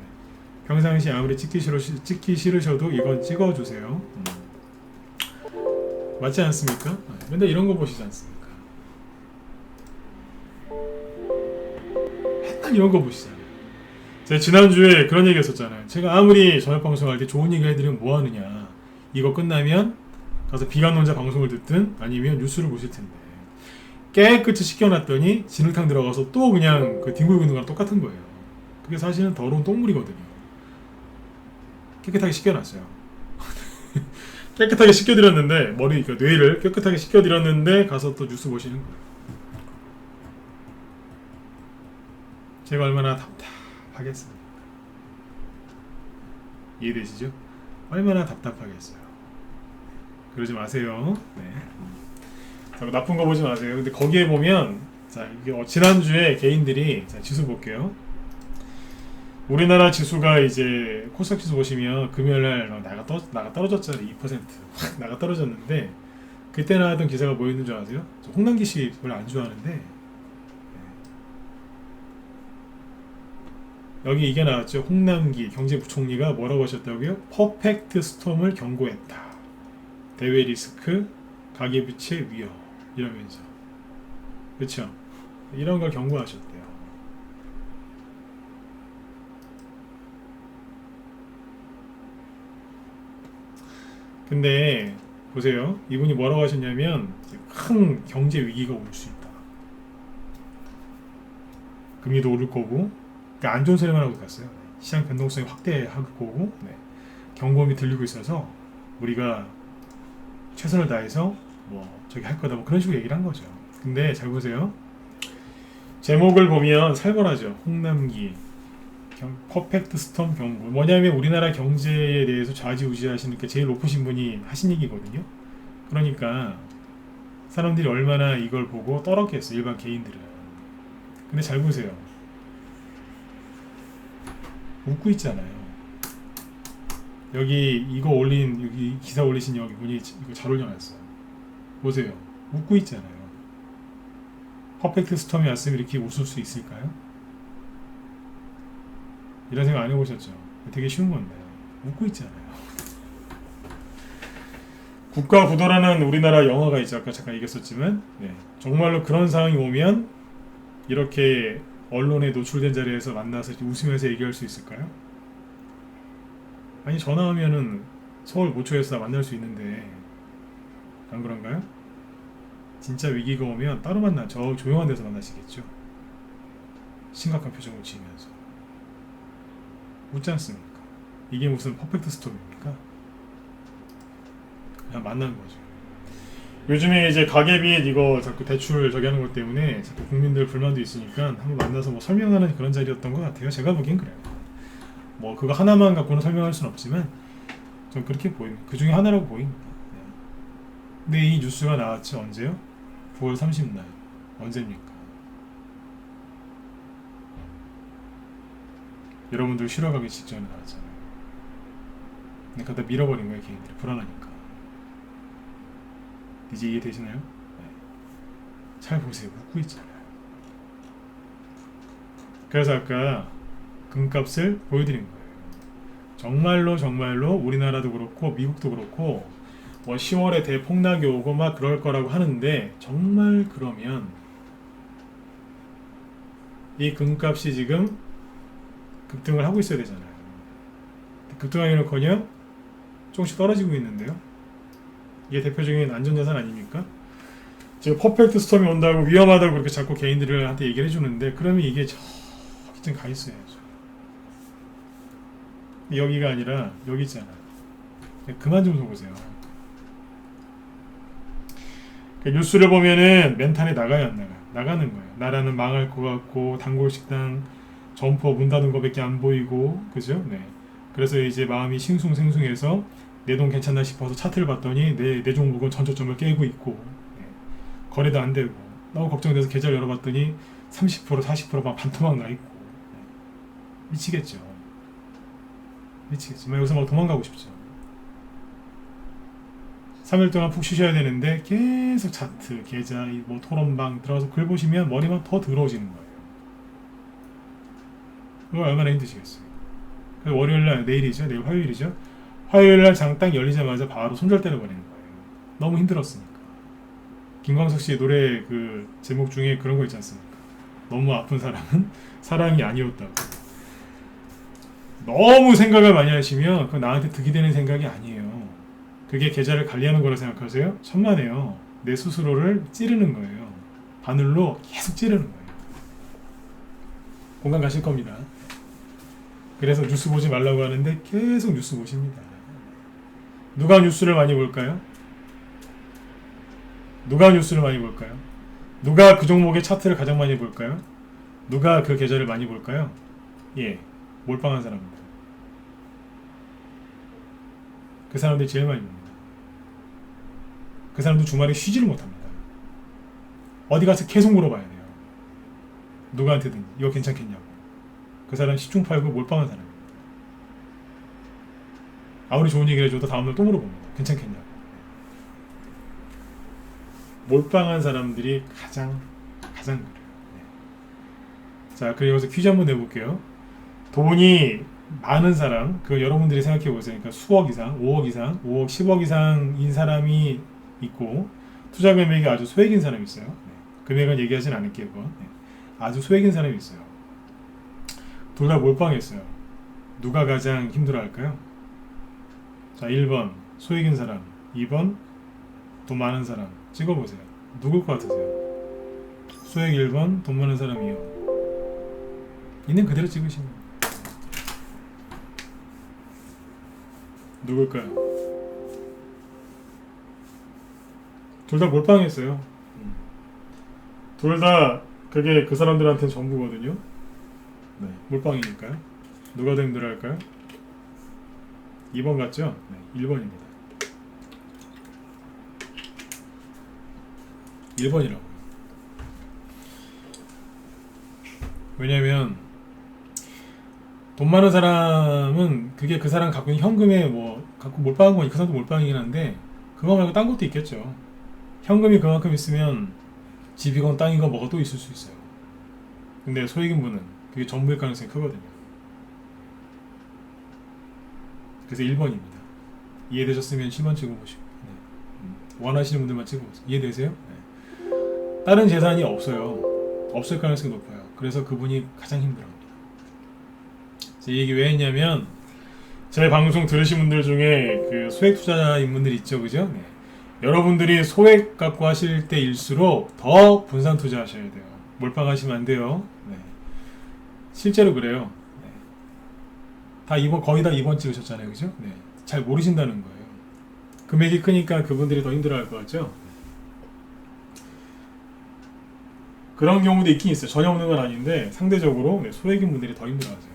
평상시 아무리 찍기 싫으셔도 이건 찍어주세요. 맞지 않습니까? 맨날 이런 거 보시지 않습니까? 맨날 이런 거 보시잖아요. 제가 지난주에 그런 얘기 했었잖아요. 제가 아무리 저녁 방송할 때 좋은 얘기 해드리면 뭐 하느냐. 이거 끝나면 가서 비관론자 방송을 듣든 아니면 뉴스를 보실 텐데 깨끗이 씻겨놨더니 진흙탕 들어가서 또 그냥 그 뒹굴고 있는 거랑 똑같은 거예요. 그게 사실은 더러운 똥물이거든요. 깨끗하게 씻겨놨어요. 깨끗하게 씻겨드렸는데 그러니까 뇌를 깨끗하게 씻겨드렸는데 가서 또 뉴스 보시는 거예요. 제가 얼마나 답답하겠습니까? 이해되시죠? 얼마나 답답하겠어요. 그러지 마세요. 네. 자꾸 나쁜 거 보지 마세요. 근데 거기에 보면 자 이게 지난주에 개인들이 자 지수 볼게요. 우리나라 지수가 이제 코스닥 지수 보시면 금요일날 나가 떨어졌잖아요. 2% 확 나가 떨어졌는데 그때 나왔던 기사가 뭐 있는 줄 아세요? 저 홍남기 씨 별로 안 좋아하는데 네. 여기 이게 나왔죠. 홍남기 경제부총리가 뭐라고 하셨다고요? 퍼펙트 스톰을 경고했다. 대외 리스크, 가계부채 위험 이러면서 그렇죠? 이런 걸 경고하셨대요. 근데 보세요. 이분이 뭐라고 하셨냐면 큰 경제 위기가 올 수 있다. 금리도 오를 거고 그러니까 안 좋은 소리만 하고 갔어요. 시장 변동성이 확대할 거고 네. 경고음이 들리고 있어서 우리가 최선을 다해서 저기 할 거다 그런 식으로 얘기를 한 거죠. 근데 잘 보세요. 제목을 보면 살벌하죠. 홍남기 퍼펙트 스톰 경고. 뭐냐면 우리나라 경제에 대해서 좌지우지하시는 게 제일 높으신 분이 하신 얘기거든요. 그러니까 사람들이 얼마나 이걸 보고 떨었겠어요. 일반 개인들은. 근데 잘 보세요. 웃고 있잖아요. 여기 여기 기사 올리신 여기 분이 이거 잘 올려놨어요. 보세요. 웃고 있잖아요. 퍼펙트 스톰이 왔으면 이렇게 웃을 수 있을까요? 이런 생각 안 해보셨죠? 되게 쉬운 건데 웃고 있잖아요. 국가 구도라는 우리나라 영화가 있죠. 아까 잠깐 얘기했었지만 네. 정말로 그런 상황이 오면 이렇게 언론에 노출된 자리에서 만나서 웃으면서 얘기할 수 있을까요? 아니 전화하면은 서울 모초에서 만날 수 있는데 안 그런가요? 진짜 위기가 오면 따로 만나 저 조용한 데서 만나시겠죠. 심각한 표정을 지으면서 웃지 않습니까? 이게 무슨 퍼펙트 스토리입니까? 그냥 만난 거죠. 요즘에 이제 가계빚 이거 자꾸 대출 저기 하는 것 때문에 자꾸 국민들 불만도 있으니까 한번 만나서 뭐 설명하는 그런 자리였던 것 같아요. 제가 보기엔 그래요. 뭐 그거 하나만 갖고는 설명할 수는 없지만 좀 그렇게 보입니다. 그 중에 하나라고 보입니다. 네. 근데 이 뉴스가 나왔지 언제요? 9월 30일 언제입니까? 여러분들 쉬러 가기 직전에 나왔잖아요. 근데 갖다 밀어버린 거예요. 개인들이 불안하니까. 이제 이해되시나요? 네. 잘 보세요. 웃고 있잖아요. 그래서 아까 금값을 보여드린 거예요. 정말로 우리나라도 그렇고 미국도 그렇고 뭐 10월에 대폭락이 오고 막 그럴 거라고 하는데 정말 그러면 이 금값이 지금 급등을 하고 있어야 되잖아요. 급등하기는커녕 조금씩 떨어지고 있는데요. 이게 대표적인 안전자산 아닙니까? 지금 퍼펙트 스톰이 온다고 위험하다고 그렇게 자꾸 개인들한테 얘기를 해주는데 그러면 이게 저기쯤 가 있어야죠. 여기가 아니라 여기 있잖아. 그만 좀 속으세요. 뉴스를 보면은 멘탈이 나가요 안 나가요? 나가는 거예요. 나라는 망할 것 같고 단골식당 점포 문 닫은 거밖에 안 보이고 그죠? 네. 그래서 이제 마음이 싱숭생숭해서 내 돈 괜찮나 싶어서 차트를 봤더니 내 종목은 전저점을 깨고 있고 네. 거래도 안 되고 너무 걱정돼서 계좌를 열어봤더니 30% 40%막 반토막 나 있고 네. 미치겠죠. 미치겠지. 여기서 막 도망가고 싶죠. 3일 동안 푹 쉬셔야 되는데 계속 차트, 계좌, 뭐 토론방 들어가서 글 보시면 머리만 더 더러워지는 거예요. 그거 얼마나 힘드시겠어요. 그래서 월요일날 내일이죠. 내일 화요일이죠. 화요일날 장 딱 열리자마자 바로 손절 때려버리는 거예요. 너무 힘들었으니까. 김광석 씨의 노래 그 제목 중에 그런 거 있지 않습니까? 너무 아픈 사랑은 사랑이 아니었다고. 너무 생각을 많이 하시면 그건 나한테 득이 되는 생각이 아니에요. 그게 계좌를 관리하는 거라 생각하세요? 천만에요. 내 스스로를 찌르는 거예요. 바늘로 계속 찌르는 거예요. 공감 가실 겁니다. 그래서 뉴스 보지 말라고 하는데 계속 뉴스 보십니다. 누가 뉴스를 많이 볼까요? 누가 뉴스를 많이 볼까요? 누가 그 종목의 차트를 가장 많이 볼까요? 누가 그 계좌를 많이 볼까요? 예, 몰빵한 사람입니다. 그 사람들이 제일 많이 봅니다. 그 사람도 주말에 쉬지를 못합니다. 어디 가서 계속 물어봐야 돼요. 누구한테든 이거 괜찮겠냐고. 그 사람 시중팔고 몰빵한 사람입니다. 아무리 좋은 얘기를 해줘도 다음날 또 물어봅니다. 괜찮겠냐고. 몰빵한 사람들이 가장 그래요. 네. 자, 그리고 여기서 퀴즈 한번 내볼게요. 돈이 많은 사람, 그 여러분들이 생각해 보세요. 그러니까 수억 이상, 5억 이상, 5억, 10억 이상인 사람이 있고 투자 금액이 아주 소액인 사람이 있어요. 네. 금액은 얘기하진 않을게요. 네. 아주 소액인 사람이 있어요. 둘 다 몰빵했어요. 누가 가장 힘들어할까요? 자, 1번 소액인 사람, 2번 돈 많은 사람. 찍어보세요. 누굴 것 같으세요? 소액 1번, 돈 많은 사람 2번. 있는 그대로 찍으시면 누굴까요? 둘 다 몰빵했어요. 둘 다 그게 그 사람들한테는 전부거든요. 네, 몰빵이니까요. 누가 더 힘들어할까요? 2번 같죠? 네, 1번입니다. 1번이라고요. 왜냐면 돈 많은 사람은 그게 그 사람 갖고 있는 현금에 뭐 갖고 몰빵한 거니 그 사람도 몰빵이긴 한데 그거 말고 딴 것도 있겠죠. 현금이 그만큼 있으면 집이건 땅이건 뭐가 또 있을 수 있어요. 근데 소액인 분은 그게 전부일 가능성이 크거든요. 그래서 1번입니다. 이해되셨으면 10번 찍어보시고. 네. 원하시는 분들만 찍어보세요. 이해되세요? 네. 다른 재산이 없어요. 없을 가능성이 높아요. 그래서 그분이 가장 힘들어합니다. 이 얘기 왜 했냐면 제 방송 들으신 분들 중에 그 소액 투자자인 분들 있죠, 그죠? 네. 여러분들이 소액 갖고 하실 때일수록 더 분산 투자하셔야 돼요. 몰빵하시면 안 돼요. 네. 실제로 그래요. 네. 다 이번 거의 다 이번 찍으셨잖아요, 그죠? 네. 잘 모르신다는 거예요. 금액이 크니까 그분들이 더 힘들어할 것 같죠? 그런 경우도 있긴 있어요. 전혀 없는 건 아닌데 상대적으로 네, 소액인 분들이 더 힘들어하세요.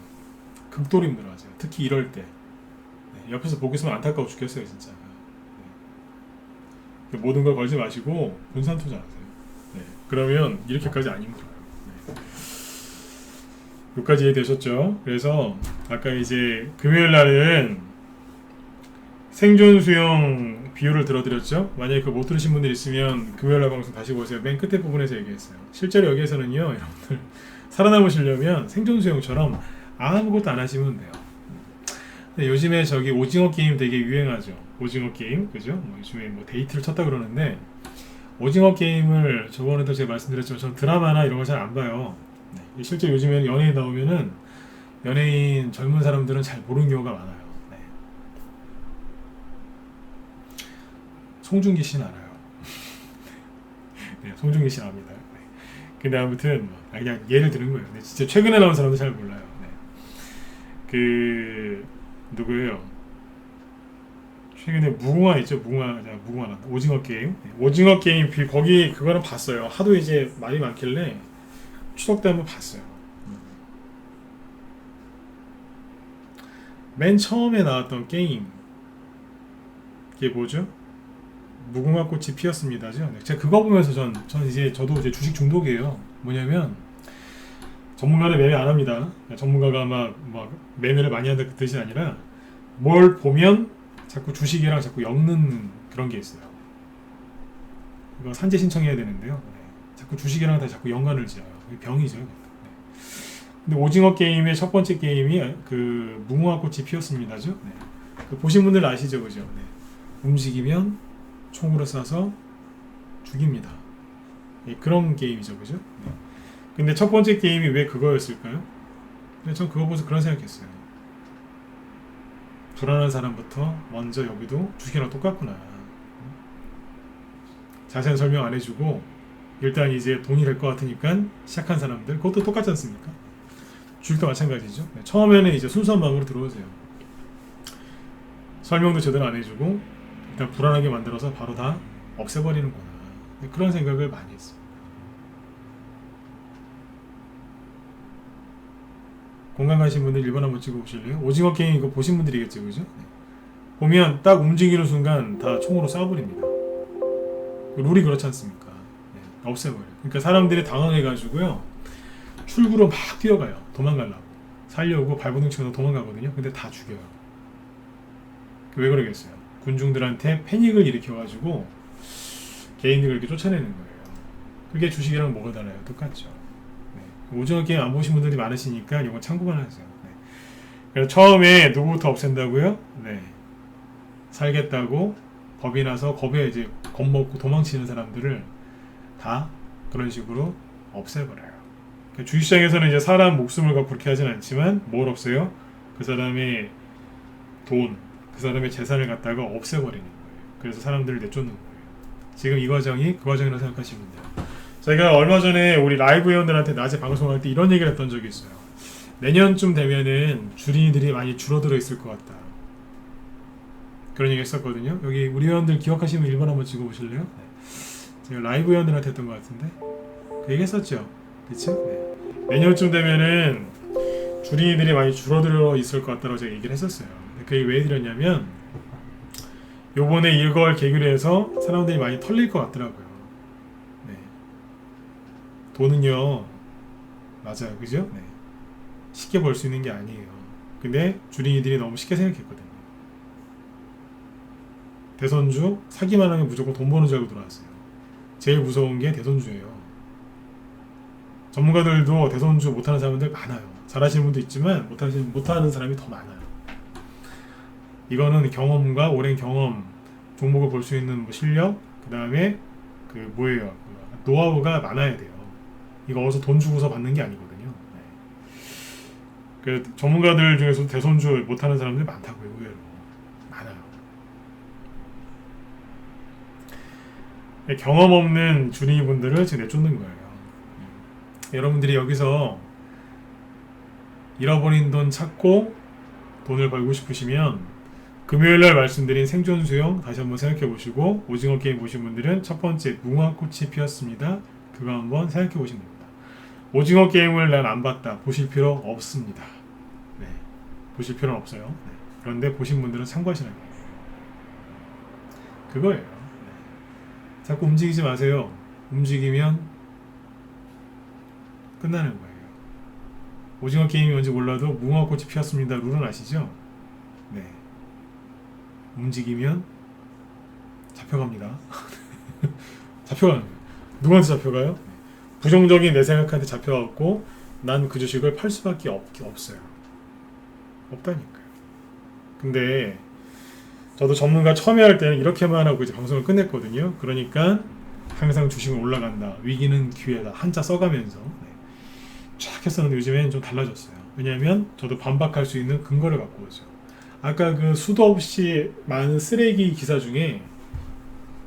극도로 힘들어하세요. 특히 이럴 때. 네, 옆에서 보고 있으면 안타까워 죽겠어요, 진짜. 네. 모든 걸 걸지 마시고 분산 투자하세요. 네. 그러면 이렇게까지 안 힘들어요. 네. 여기까지 이해되셨죠? 그래서 아까 이제 금요일 날은 생존 수용 비율을 들어드렸죠? 만약에 그거 못 들으신 분들 있으면 금요일날 방송 다시 보세요. 맨 끝에 부분에서 얘기했어요. 실제로 여기에서는요, 여러분들 살아남으시려면 생존 수용처럼 아무것도 안 하시면 돼요. 근데 요즘에 저기 오징어 게임 되게 유행하죠. 오징어 게임, 그죠? 뭐 요즘에 뭐 데이트를 쳤다 그러는데 오징어 게임을 저번에도 제가 말씀드렸지만 저는 드라마나 이런 걸 잘 안 봐요. 네. 실제 요즘에는 연예인 나오면은 연예인 젊은 사람들은 잘 모르는 경우가 많아요. 네. 송중기 씨는 알아요. 네, 송중기 씨는 압니다. 네. 근데 아무튼 그냥 예를 드는 거예요. 네, 진짜 최근에 나온 사람도 잘 몰라요. 네. 그 누구예요? 최근에 무궁화 있죠? 무궁화 오징어 게임. 네, 오징어 게임 거기 그거는 봤어요. 하도 이제 말이 많길래 추석 때 한번 봤어요. 맨 처음에 나왔던 게임 그게 뭐죠? 무궁화 꽃이 피었습니다죠. 네, 제가 그거 보면서 저도 이제 주식 중독이에요. 뭐냐면 전문가는 매매 안 합니다. 전문가가 막 매매를 많이 한다 그 뜻이 아니라 뭘 보면 자꾸 주식이랑 자꾸 엮는 그런 게 있어요. 이거 산재 신청해야 되는데요. 네. 자꾸 주식이랑 다 자꾸 연관을 지어요. 병이죠. 네. 근데 오징어 게임의 첫 번째 게임이 그 무궁화 꽃이 피었습니다죠. 네. 그 보신 분들 아시죠, 그죠? 네. 움직이면 총으로 쏴서 죽입니다. 네. 그런 게임이죠, 그죠? 네. 근데 첫 번째 게임이 왜 그거였을까요? 근데 전 그거 보면서 그런 생각했어요. 불안한 사람부터 먼저 여기도 주식이랑 똑같구나. 자세한 설명 안 해주고 일단 이제 돈이 될 것 같으니까 시작한 사람들 그것도 똑같지 않습니까? 주식도 마찬가지죠. 네, 처음에는 이제 순수한 마음으로 들어오세요. 설명도 제대로 안 해주고 일단 불안하게 만들어서 바로 다 없애버리는구나. 네, 그런 생각을 많이 했어요. 공감 가신 분들 1번 한번 찍어보실래요? 오징어 게임 이거 보신 분들이겠죠, 그죠? 네. 보면 딱 움직이는 순간 다 총으로 쏴버립니다. 룰이 그렇지 않습니까? 네, 없애버려요. 그러니까 사람들이 당황해가지고요 출구로 막 뛰어가요. 도망가려고 살려고 발버둥 치면서 도망가거든요. 근데 다 죽여요. 왜 그러겠어요? 군중들한테 패닉을 일으켜가지고 개인들을 이렇게 쫓아내는 거예요. 그게 주식이랑 뭐가 달라요? 똑같죠. 오징어 게임 안 보신 분들이 많으시니까 이건 참고만 하세요. 네. 그래서 처음에 누구부터 없앤다고요? 네. 살겠다고 겁이 나서 겁에 이제 겁먹고 도망치는 사람들을 다 그런 식으로 없애버려요. 그러니까 주식시장에서는 이제 사람 목숨을 갖고 그렇게 하진 않지만 뭘 없애요? 그 사람의 돈, 그 사람의 재산을 갖다가 없애버리는 거예요. 그래서 사람들을 내쫓는 거예요. 지금 이 과정이 그 과정이라고 생각하시면 돼요. 저희가 얼마 전에 우리 라이브 회원들한테 낮에 방송할 때 이런 얘기를 했던 적이 있어요. 내년쯤 되면은 주린이들이 많이 줄어들어 있을 것 같다. 그런 얘기 했었거든요. 여기 우리 회원들 기억하시면 1번 한번 찍어보실래요? 네. 제가 라이브 회원들한테 했던 것 같은데 그 얘기 했었죠. 그쵸? 네. 내년쯤 되면은 주린이들이 많이 줄어들어 있을 것 같다고 제가 얘기를 했었어요. 그 얘기 왜 드렸냐면 요번에 이걸 계기로 해서 사람들이 많이 털릴 것 같더라고요. 돈은요 맞아요, 그죠? 네. 쉽게 벌 수 있는 게 아니에요. 근데 주린이들이 너무 쉽게 생각했거든요. 대선주 사기만 하면 무조건 돈 버는 줄 알고 들어왔어요. 제일 무서운 게 대선주예요. 전문가들도 대선주 못하는 사람들 많아요. 잘하시는 분도 있지만 못하는 사람이 더 많아요. 이거는 경험과 오랜 경험, 종목을 볼 수 있는 뭐 실력, 그 다음에 그 뭐예요? 그 노하우가 많아야 돼요. 이거 어디서 돈 주고서 받는 게 아니거든요. 네. 그 전문가들 중에서 대손주 못하는 사람들이 많다고요. 의외로 많아요. 경험 없는 주린이분들을 지금 내쫓는 거예요. 여러분들이 여기서 잃어버린 돈 찾고 돈을 벌고 싶으시면 금요일날 말씀드린 생존 수영 다시 한번 생각해 보시고, 오징어 게임 보신 분들은 첫 번째 무궁화꽃이 피었습니다. 그거 한번 생각해 보시면 됩니다. 오징어 게임을 난 안 봤다 보실 필요 없습니다. 네, 보실 필요는 없어요. 네. 그런데 보신 분들은 참고하시라는 거예요. 그거예요. 네. 자꾸 움직이지 마세요. 움직이면 끝나는 거예요. 오징어 게임이 뭔지 몰라도 무궁화꽃이 피었습니다. 룰은 아시죠? 네. 움직이면 잡혀갑니다. 잡혀가는 거예요. 누구한테 잡혀가요? 부정적인 내 생각한테 잡혀갖고 난 그 주식을 팔 수밖에 없어요. 없다니까요. 근데 저도 전문가 처음에 할 때는 이렇게만 하고 이제 방송을 끝냈거든요. 그러니까 항상 주식은 올라간다, 위기는 기회다 한자 써가면서 쫙 했었는데 요즘엔 좀 달라졌어요. 왜냐하면 저도 반박할 수 있는 근거를 갖고 있어요. 아까 그 수도 없이 많은 쓰레기 기사 중에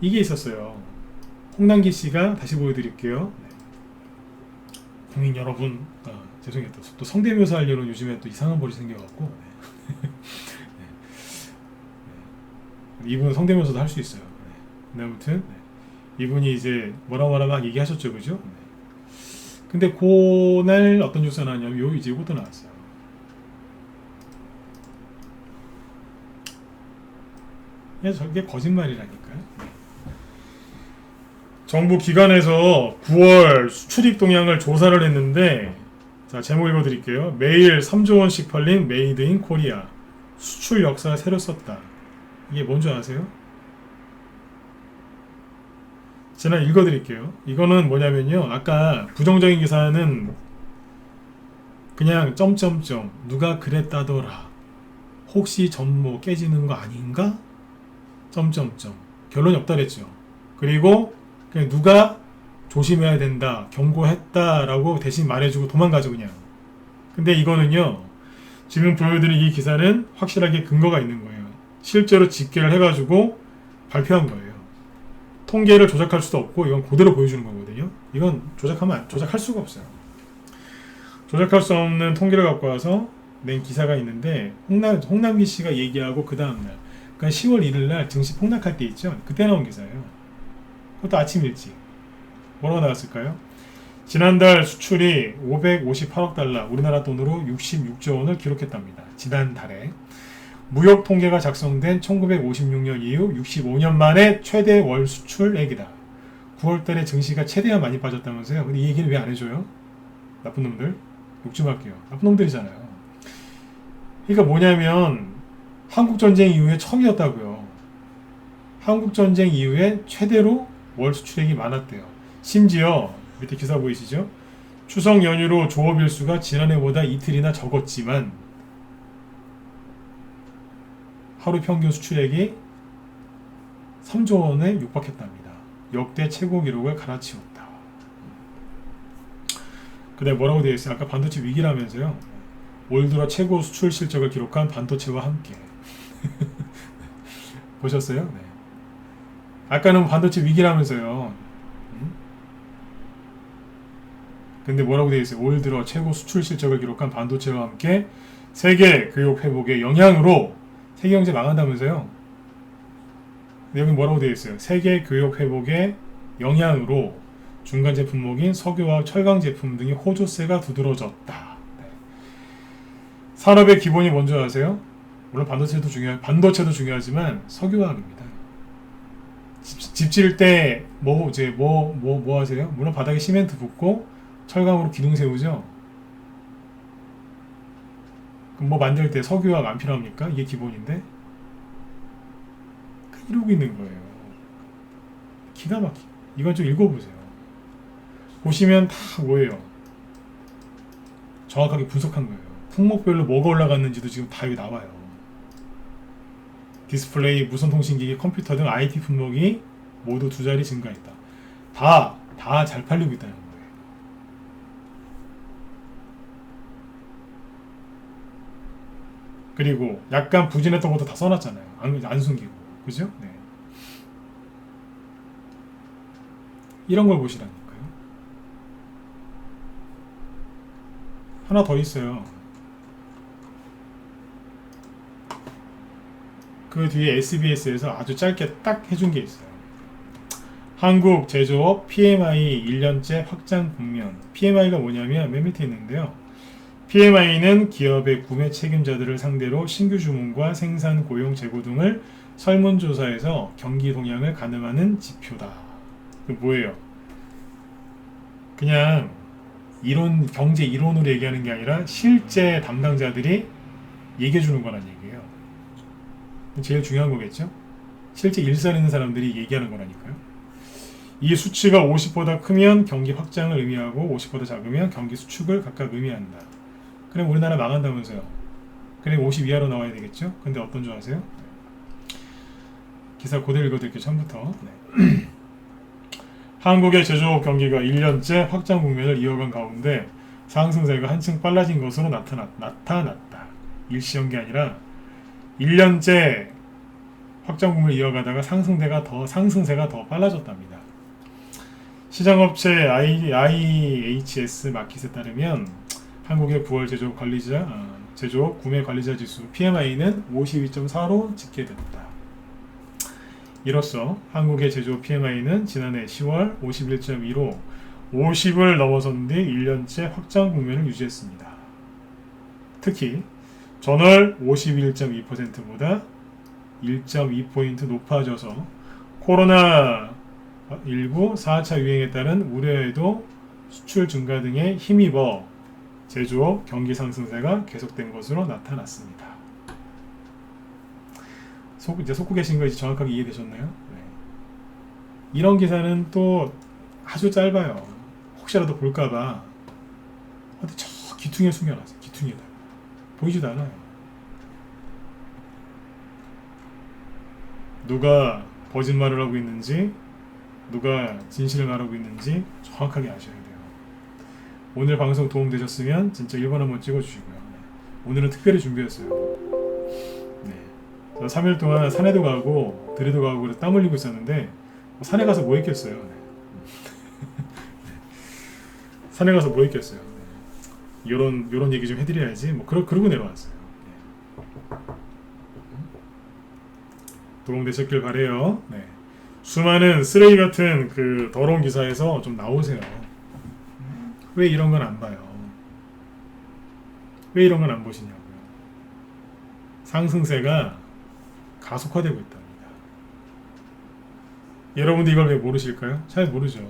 이게 있었어요. 홍남기 씨가 다시 보여드릴게요. 네. 국민 여러분, 죄송해요. 또 성대묘사 하려는 요즘에 또 이상한 버릇이 생겨갖고 네. 네. 이분은 성대묘사도 할 수 있어요. 네. 근데 아무튼 네. 이분이 이제 뭐라 막 얘기하셨죠, 그죠? 네. 근데 그날 어떤 뉴스가 나왔냐면 요 이제 이것도 나왔어요. 저게 거짓말이라니까요. 정부 기관에서 9월 수출입 동향을 조사를 했는데, 자, 제목 읽어드릴게요. 매일 3조 원씩 팔린 메이드 인 코리아, 수출 역사 새로 썼다. 이게 뭔지 아세요? 제가 읽어드릴게요. 이거는 뭐냐면요, 아까 부정적인 기사는 그냥 점점점 누가 그랬다더라, 혹시 전모 깨지는 거 아닌가? 점점점 결론이 없다 그랬죠. 그리고 그냥 누가 조심해야 된다, 경고했다라고 대신 말해주고 도망가죠 그냥. 근데 이거는요, 지금 보여드린 이 기사는 확실하게 근거가 있는 거예요. 실제로 집계를 해가지고 발표한 거예요. 통계를 조작할 수도 없고 이건 그대로 보여주는 거거든요. 이건 조작할 수가 없어요. 조작할 수 없는 통계를 갖고 와서 낸 기사가 있는데, 홍남기 씨가 얘기하고 그 다음날, 그러니까 10월 1일날 증시 폭락할 때 있죠. 그때 나온 기사예요. 그것도 아침 일찍. 뭐라고 나왔을까요? 지난달 수출이 558억 달러, 우리나라 돈으로 66조 원을 기록했답니다. 지난달에. 무역 통계가 작성된 1956년 이후 65년 만에 최대 월 수출액이다. 9월달에 증시가 최대한 많이 빠졌다면서요. 근데 이 얘기는 왜 안 해줘요? 나쁜 놈들. 욕 좀 할게요. 나쁜 놈들이잖아요. 그러니까 뭐냐면 한국전쟁 이후에 처음이었다고요. 한국전쟁 이후에 최대로 월 수출액이 많았대요. 심지어 밑에 기사 보이시죠? 추석 연휴로 조업 일수가 지난해보다 이틀이나 적었지만 하루 평균 수출액이 3조 원에 육박했답니다. 역대 최고 기록을 갈아치웠다. 근데 뭐라고 되어 있어요? 아까 반도체 위기라면서요. 올 들어 최고 수출 실적을 기록한 반도체와 함께. 보셨어요? 네. 아까는 반도체 위기라면서요. 근데 뭐라고 되어 있어요? 올 들어 최고 수출 실적을 기록한 반도체와 함께 세계 교육 회복의 영향으로 세계 경제 망한다면서요. 근데 여기 뭐라고 되어 있어요? 세계 교육 회복의 영향으로 중간 제품목인 석유와 철강 제품 등의 호조세가 두드러졌다. 네. 산업의 기본이 뭔지 아세요? 물론 반도체도 중요하지만 석유화학입니다. 집 지을 때 뭐 하세요? 물론 바닥에 시멘트 붓고 철강으로 기둥 세우죠. 그럼 뭐 만들 때 석유화학 안 필요합니까? 이게 기본인데 이러고 있는 거예요. 기가 막히게. 이건 좀 읽어보세요. 보시면 다 뭐예요? 정확하게 분석한 거예요. 품목별로 뭐가 올라갔는지도 지금 다 여기 나와요. 디스플레이, 무선 통신기기, 컴퓨터 등 IT 품목이 모두 2자리 증가했다. 다 잘 팔리고 있다는 거예요. 그리고 약간 부진했던 것도 다 써놨잖아요. 안 숨기고. 그죠? 네. 이런 걸 보시라니까요. 하나 더 있어요. 그 뒤에 SBS에서 아주 짧게 딱 해준 게 있어요. 한국 제조업 PMI 1년째 확장 국면. PMI가 뭐냐면 맨 밑에 있는데요. PMI는 기업의 구매 책임자들을 상대로 신규 주문과 생산, 고용, 재고 등을 설문조사해서 경기 동향을 가늠하는 지표다. 그 뭐예요? 그냥 경제 이론으로 얘기하는 게 아니라 실제 담당자들이 얘기해 주는 거란 얘기예요. 제일 중요한 거겠죠? 실제 일선 있는 사람들이 얘기하는 거라니까요. 이 수치가 50보다 크면 경기 확장을 의미하고 50보다 작으면 경기 수축을 각각 의미한다. 그럼 우리나라 망한다면서요. 그럼 50 이하로 나와야 되겠죠? 근데 어떤 줄 아세요? 기사 그대로 읽어드릴게요. 처음부터. 네. 한국의 제조업 경기가 1년째 확장 국면을 이어간 가운데 상승세가 한층 빨라진 것으로 나타났다. 일시적인 게 아니라 1년째 확장 국면을 이어가다가 상승세가 더 빨라졌답니다. 시장업체 IHS 마켓에 따르면 한국의 9월 제조업 구매 관리자 지수 PMI는 52.4로 집계됐다. 이로써 한국의 제조업 PMI는 지난해 10월 51.2로 50을 넘어선 뒤 1년째 확장 국면을 유지했습니다. 특히 전월 51.2%보다 1.2포인트 높아져서 코로나19 4차 유행에 따른 우려에도 수출 증가 등에 힘입어 제조업 경기 상승세가 계속된 것으로 나타났습니다. 이제 속고 계신 거 이제 정확하게 이해되셨나요? 네. 이런 기사는 또 아주 짧아요. 혹시라도 볼까봐 어디 저 기퉁에 숨겨놨어요. 기퉁에다 보이지도 않아요. 누가 거짓말을 하고 있는지 누가 진실을 말하고 있는지 정확하게 아셔야 돼요. 오늘 방송 도움되셨으면 진짜 1번 한번 찍어주시고요. 네. 오늘은 특별히 준비했어요. 네. 3일 동안 산에도 가고 들에도 가고 그래서 땀 흘리고 있었는데 산에 가서 뭐 했겠어요. 네. 산에 가서 뭐 했겠어요. 네. 요런 얘기 좀 해드려야지 뭐 그러고 내려왔어요. 네. 도움되셨길 바래요. 네. 수많은 쓰레기 같은 그 더러운 기사에서 좀 나오세요. 왜 이런 건 안 봐요? 왜 이런 건 안 보시냐고요? 상승세가 가속화되고 있답니다. 여러분들 이걸 왜 모르실까요? 잘 모르죠.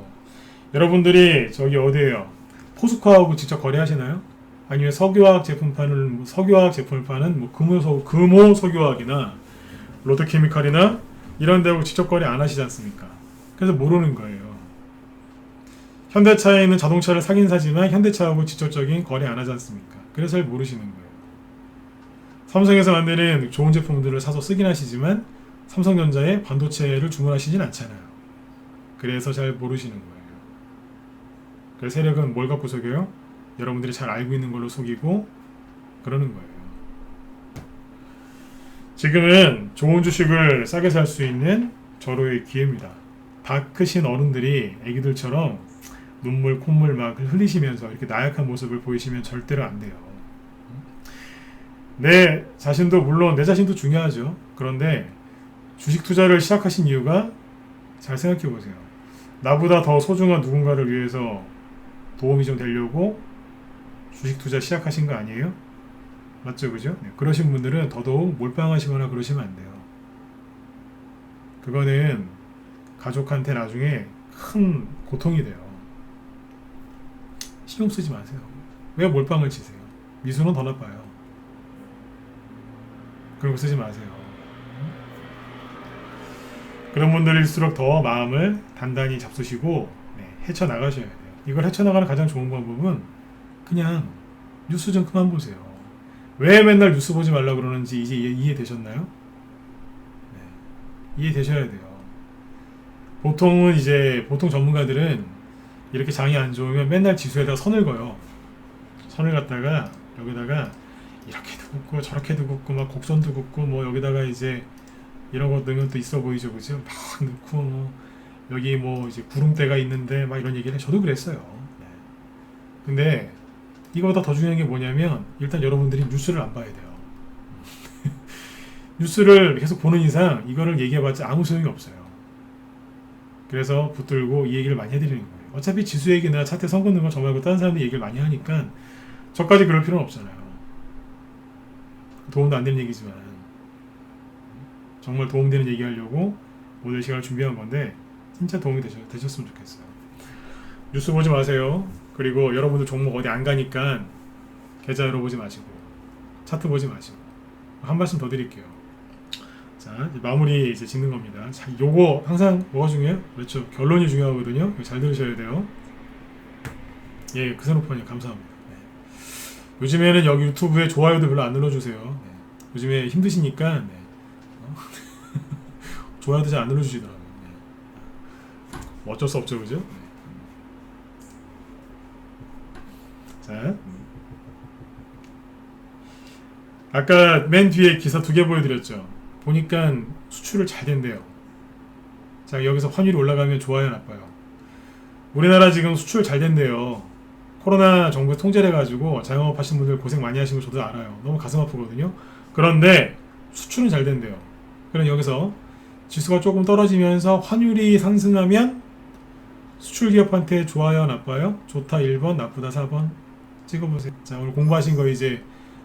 여러분들이 저기 어디에요? 포스코하고 직접 거래하시나요? 아니면 석유화학 제품을 파는 뭐 금호 석유화학이나 롯데케미칼이나 이런 데하고 직접 거래 안 하시지 않습니까? 그래서 모르는 거예요. 현대차에는 자동차를 사긴 사지만 현대차하고 직접적인 거래 안 하지 않습니까? 그래서 잘 모르시는 거예요. 삼성에서 만드는 좋은 제품들을 사서 쓰긴 하시지만 삼성전자의 반도체를 주문하시진 않잖아요. 그래서 잘 모르시는 거예요. 그래서 세력은 뭘 갖고 속여요? 여러분들이 잘 알고 있는 걸로 속이고 그러는 거예요. 지금은 좋은 주식을 싸게 살 수 있는 절호의 기회입니다. 다 크신 어른들이 애기들처럼 눈물, 콧물 막 흘리시면서 이렇게 나약한 모습을 보이시면 절대로 안 돼요. 내 자신도 중요하죠. 그런데 주식 투자를 시작하신 이유가 잘 생각해 보세요. 나보다 더 소중한 누군가를 위해서 도움이 좀 되려고 주식 투자 시작하신 거 아니에요? 맞죠, 그죠? 네, 그러신 분들은 더더욱 몰빵하시거나 그러시면 안 돼요. 그거는 가족한테 나중에 큰 고통이 돼요. 신경 쓰지 마세요. 왜 몰빵을 치세요? 미수는 더 나빠요. 그런 거 쓰지 마세요. 그런 분들일수록 더 마음을 단단히 잡수시고 헤쳐나가셔야 돼요. 이걸 헤쳐나가는 가장 좋은 방법은 그냥 뉴스 좀 그만 보세요. 왜 맨날 뉴스 보지 말라고 그러는지 이제 이해되셨나요? 네. 이해되셔야 돼요. 보통은 이제 보통 전문가들은 이렇게 장이 안 좋으면 맨날 지수에다가 선을 그어요. 선을 갖다가 여기다가 이렇게도 긋고 저렇게도 긋고 막 곡선도 긋고 뭐 여기다가 이제 이런 거 넣으면 또 있어 보이죠, 그죠? 막 넣고 뭐 여기 뭐 이제 구름대가 있는데 막 이런 얘기를 해. 저도 그랬어요. 네. 근데 이거보다 더 중요한 게 뭐냐면 일단 여러분들이 뉴스를 안 봐야 돼요. 뉴스를 계속 보는 이상 이거를 얘기해봤자 아무 소용이 없어요. 그래서 붙들고 이 얘기를 많이 해드리는 거예요. 어차피 지수 얘기나 차트 선긋는 거 저 말고 다른 사람들이 얘기를 많이 하니까 저까지 그럴 필요는 없잖아요. 도움도 안 되는 얘기지만 정말 도움되는 얘기 하려고 오늘 시간을 준비한 건데 진짜 도움이 되셨으면 좋겠어요. 뉴스 보지 마세요. 그리고 여러분들 종목 어디 안 가니까 계좌 열어보지 마시고 차트 보지 마시고 한 말씀 더 드릴게요. 자, 이제 마무리 이제 짓는 겁니다. 자, 요거 항상 뭐가 중요해요? 그렇죠. 결론이 중요하거든요. 잘 들으셔야 돼요. 예, 크세노폰이 감사합니다. 네. 요즘에는 여기 유튜브에 좋아요도 별로 안 눌러주세요. 네. 요즘에 힘드시니까 네. 좋아요도 잘 안 눌러주시더라고요. 네. 뭐 어쩔 수 없죠, 그죠? 네. 자, 아까 맨 뒤에 기사 2개 보여드렸죠. 보니까 수출을 잘 된대요. 자, 여기서 환율이 올라가면 좋아요, 나빠요? 우리나라 지금 수출 잘 된대요. 코로나 정부에서 통제를 해가지고 자영업 하시는 분들 고생 많이 하신 거 저도 알아요. 너무 가슴 아프거든요. 그런데 수출은 잘 된대요. 그럼 여기서 지수가 조금 떨어지면서 환율이 상승하면 수출 기업한테 좋아요, 나빠요? 좋다 1번, 나쁘다 4번 찍어보세요. 자, 오늘 공부하신 거 이제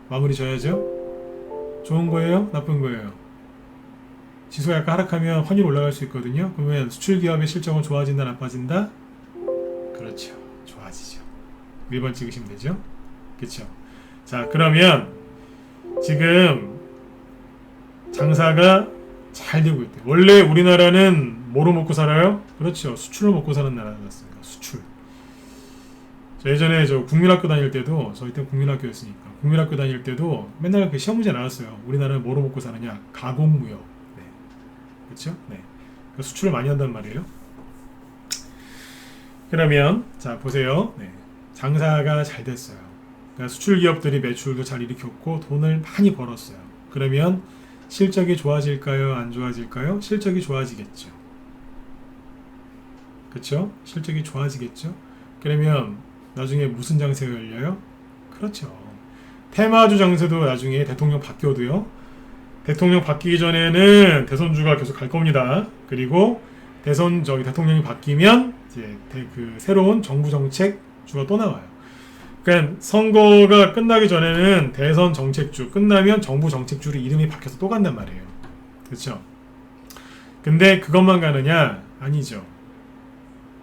마무리 져야죠. 좋은 거예요? 나쁜 거예요? 지수가 약간 하락하면 환율 올라갈 수 있거든요. 그러면 수출 기업의 실적은 좋아진다, 나빠진다? 그렇죠. 좋아지죠. 1번 찍으시면 되죠. 그렇죠. 자, 그러면 지금 장사가 잘 되고 있대요. 원래 우리나라는 뭐로 먹고 살아요? 그렇죠. 수출로 먹고 사는 나라였습니다. 수출. 저 예전에 저 국민학교 다닐 때도 저희 때 국민학교였으니까 국민학교 다닐 때도 맨날 그 시험 문제 나왔어요. 우리나라는 뭐로 먹고 사느냐? 가공무역. 네. 그렇죠? 네. 그러니까 수출을 많이 한단 말이에요. 그러면 자 보세요. 네. 장사가 잘 됐어요. 그러니까 수출 기업들이 매출도 잘 일으켰고 돈을 많이 벌었어요. 그러면 실적이 좋아질까요? 안 좋아질까요? 실적이 좋아지겠죠. 그렇죠? 실적이 좋아지겠죠. 그러면 나중에 무슨 장세가 열려요? 그렇죠. 테마주 장세도 나중에 대통령 바뀌어도요. 대통령 바뀌기 전에는 대선주가 계속 갈 겁니다. 그리고 대통령이 바뀌면 이제 그 새로운 정부 정책 주가 또 나와요. 그러니까 선거가 끝나기 전에는 대선 정책주, 끝나면 정부 정책주로 이름이 바뀌어서 또 간단 말이에요. 그렇죠? 근데 그것만 가느냐? 아니죠.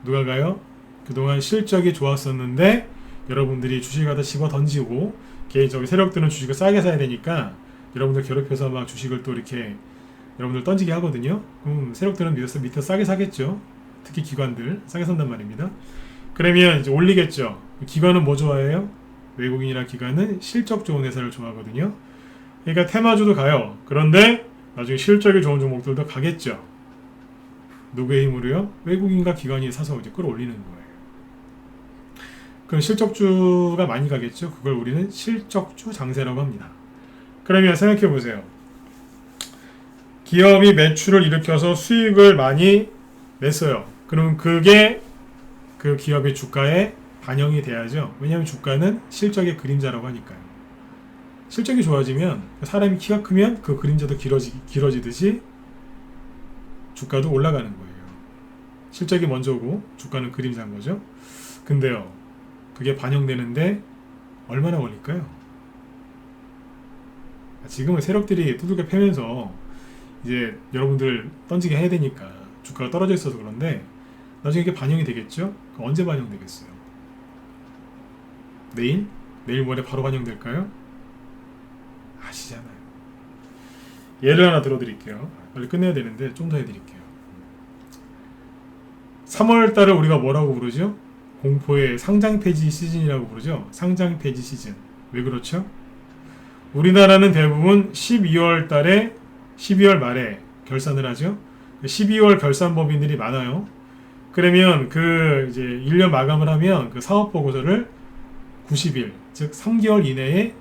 누가 가요? 그동안 실적이 좋았었는데 여러분들이 주식 갖다 집어 던지고 개인적인 세력들은 주식을 싸게 사야 되니까 여러분들 괴롭혀서 막 주식을 또 이렇게 여러분들 던지게 하거든요. 그럼 세력들은 밑에 싸게 사겠죠. 특히 기관들 싸게 산단 말입니다. 그러면 이제 올리겠죠. 기관은 뭐 좋아해요? 외국인이나 기관은 실적 좋은 회사를 좋아하거든요. 그러니까 테마주도 가요. 그런데 나중에 실적이 좋은 종목들도 가겠죠. 누구의 힘으로요? 외국인과 기관이 사서 이제 끌어올리는 거예요. 그럼 실적주가 많이 가겠죠. 그걸 우리는 실적주 장세라고 합니다. 그러면 생각해 보세요. 기업이 매출을 일으켜서 수익을 많이 냈어요. 그럼 그게 그 기업의 주가에 반영이 돼야죠. 왜냐하면 주가는 실적의 그림자라고 하니까요. 실적이 좋아지면 사람이 키가 크면 그 그림자도 길어지듯이 주가도 올라가는 거예요. 실적이 먼저 오고 주가는 그림자인 거죠. 근데요, 그게 반영되는데 얼마나 걸릴까요? 지금은 세력들이 두들겨 패면서 이제 여러분들 던지게 해야 되니까 주가가 떨어져 있어서 그런데 나중에 이게 반영이 되겠죠? 언제 반영되겠어요? 내일? 내일 모레 바로 반영될까요? 아시잖아요. 예를 하나 들어드릴게요. 빨리 끝내야 되는데 좀 더 해드릴게요. 3월달을 우리가 뭐라고 부르죠? 공포의 상장 폐지 시즌이라고 부르죠. 상장 폐지 시즌. 왜 그렇죠? 우리나라는 대부분 12월 말에 결산을 하죠. 12월 결산법인들이 많아요. 그러면 그 이제 1년 마감을 하면 그 사업 보고서를 90일, 즉 3개월 이내에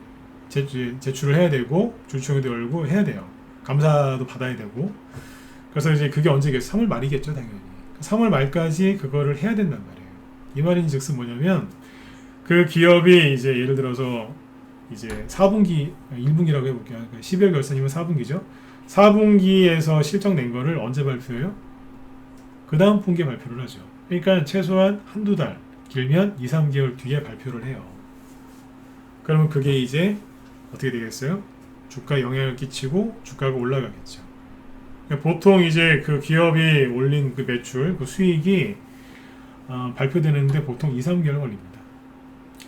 제출을 해야 되고 주주총회도 열고 해야 돼요. 감사도 받아야 되고. 그래서 이제 그게 언제겠어요? 3월 말이겠죠, 당연히. 3월 말까지 그거를 해야 된단 말이에요. 이 말인즉슨 뭐냐면 그 기업이 이제 예를 들어서 이제 4분기, 1분기라고 해볼게요. 12월 결산이면 4분기죠. 4분기에서 실적 낸 거를 언제 발표해요? 그 다음 분기에 발표를 하죠. 그러니까 최소한 한두 달, 길면 2, 3개월 뒤에 발표를 해요. 그러면 그게 이제 어떻게 되겠어요? 주가에 영향을 끼치고 주가가 올라가겠죠. 그러니까 보통 이제 그 기업이 올린 그 매출, 그 수익이 발표되는데 보통 2, 3개월 걸립니다.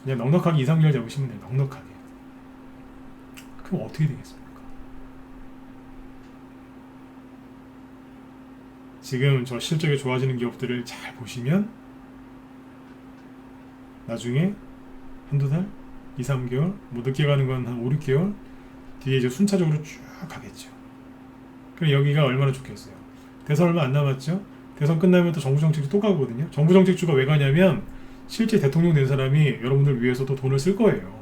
그냥 넉넉하게 2, 3개월 잡으시면 돼요. 넉넉하게. 그럼 어떻게 되겠습니까? 지금 저 실적이 좋아지는 기업들을 잘 보시면 나중에 한두 달, 2, 3개월, 뭐 늦게 가는 건 한 5, 6개월 뒤에 이제 순차적으로 쭉 가겠죠. 그럼 여기가 얼마나 좋겠어요. 대선 얼마 안 남았죠? 대선 끝나면 또 정부정책주 또 가거든요. 정부정책주가 왜 가냐면 실제 대통령 된 사람이 여러분들 위해서 또 돈을 쓸 거예요.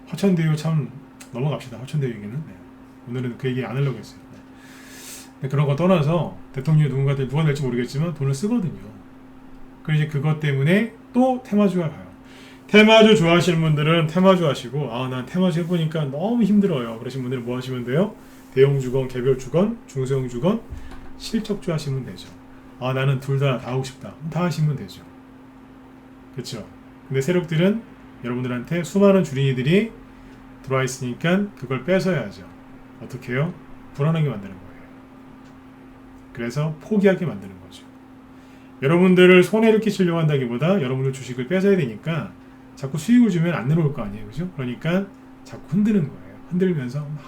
화천대유 참 넘어갑시다. 화천대유 얘기는. 네. 오늘은 그 얘기 안 하려고 했어요. 네. 그런 거 떠나서 대통령이 누가 될지 모르겠지만 돈을 쓰거든요. 그래서 이제 그것 때문에 또 테마주가 가요. 테마주 좋아하시는 분들은 테마주 하시고, 난 테마주 해보니까 너무 힘들어요. 그러신 분들은 뭐 하시면 돼요? 대형주건, 개별주건, 중소형주건, 실적주 하시면 되죠. 나는 둘 다 하고 싶다. 다 하시면 되죠. 그렇죠? 근데 세력들은 여러분들한테 수많은 주린이들이 들어와 있으니까 그걸 뺏어야죠. 어떻게 해요? 불안하게 만드는 거예요. 그래서 포기하게 만드는 거죠. 여러분들을 손해를 끼치려고 한다기보다 여러분들 주식을 뺏어야 되니까 자꾸 수익을 주면 안 내려올 거 아니에요. 그죠? 그러니까 자꾸 흔드는 거예요. 흔들면서 막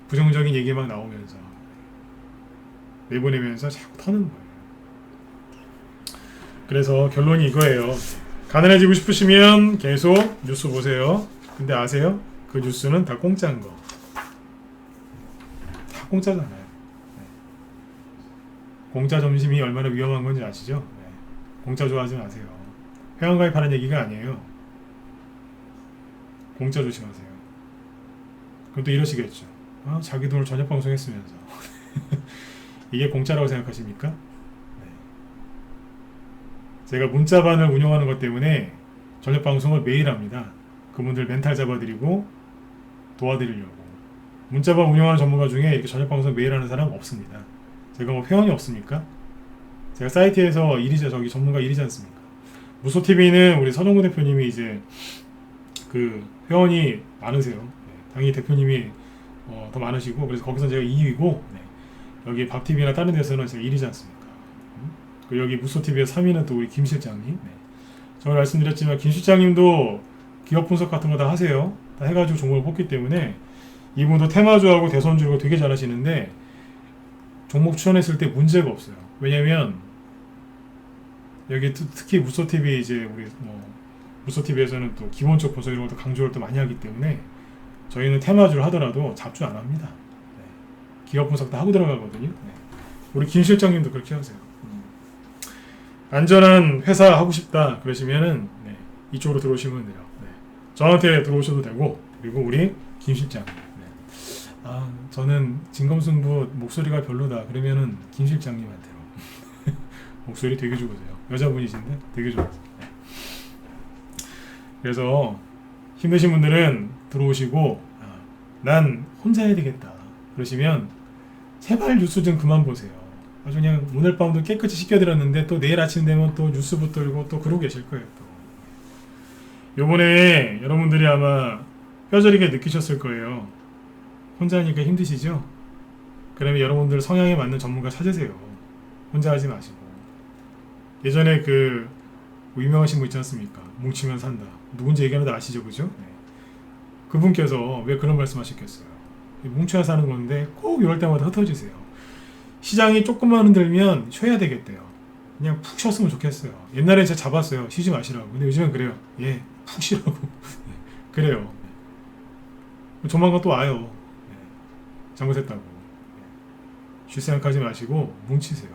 부정적인 얘기 막 나오면서 내보내면서 자꾸 터는 거예요. 그래서 결론이 이거예요. 가난해지고 싶으시면 계속 뉴스 보세요. 근데 아세요? 그 뉴스는 다 공짜인 거. 다 공짜잖아요. 공짜 점심이 얼마나 위험한 건지 아시죠? 네. 공짜 좋아하지 마세요. 회원가입하는 얘기가 아니에요. 공짜 조심하세요. 그럼 또 이러시겠죠. 자기 돈을 저녁 방송했으면서 이게 공짜라고 생각하십니까? 네. 제가 문자반을 운영하는 것 때문에 저녁 방송을 매일 합니다. 그분들 멘탈 잡아드리고 도와드리려고. 문자반 운영하는 전문가 중에 이렇게 저녁 방송 매일 하는 사람 없습니다. 제가 뭐 회원이 없습니까? 제가 사이트에서 저기 전문가 일이지 않습니까? 무소TV는 우리 서정구 대표님이 이제 그 회원이 많으세요. 네, 당연히 대표님이 더 많으시고, 그래서 거기서 제가 2위고, 네, 여기 밥TV나 다른 데서는 제가 1위지 않습니까? 그 여기 무소TV의 3위는 또 우리 김 실장님. 네. 저는 말씀드렸지만 김 실장님도 기업 분석 같은 거 다 하세요. 다 해가지고 종목을 뽑기 때문에 이분도 테마주하고 대선주고 되게 잘하시는데 종목 추천했을 때 문제가 없어요. 왜냐면 여기 특히 무소TV 이제 우리 무소TV에서는 또 기본적 분석 이런 것도 강조를 또 많이 하기 때문에 저희는 테마주를 하더라도 잡주 안 합니다. 네. 기업 분석 다 하고 들어가거든요. 네. 우리 김 실장님도 그렇게 하세요. 안전한 회사 하고 싶다 그러시면은 네, 이쪽으로 들어오시면 돼요. 네. 저한테 들어오셔도 되고, 그리고 우리 김 실장. 네. 저는 진검승부 목소리가 별로다 그러면은 김 실장님한테로. 목소리 되게 좋으세요. 여자분이신데 되게 좋으세요. 네. 그래서 힘드신 분들은 들어오시고, 난 혼자 해야 되겠다 그러시면 제발 뉴스 좀 그만 보세요. 아주 그냥 오늘 밤도 깨끗이 씻겨드렸는데 또 내일 아침 되면 또 뉴스부터 읽고 또 그러고 계실 거예요. 또 요번에 여러분들이 아마 뼈저리게 느끼셨을 거예요. 혼자 하니까 힘드시죠? 그러면 여러분들 성향에 맞는 전문가 찾으세요. 혼자 하지 마시고. 예전에 그 유명하신 분 있지 않습니까? 뭉치면 산다. 누군지 얘기하는데 아시죠? 그죠? 네. 그분께서 왜 그런 말씀 하셨겠어요? 뭉쳐야 사는 건데 꼭 이럴 때마다 흩어지세요. 시장이 조금만 흔들면 쉬어야 되겠대요. 그냥 푹 쉬었으면 좋겠어요. 옛날에 제가 잡았어요. 쉬지 마시라고. 근데 요즘은 그래요. 푹 쉬라고. 그래요. 조만간 또 와요. 잘못했다고. 쉴 생각하지 마시고 뭉치세요.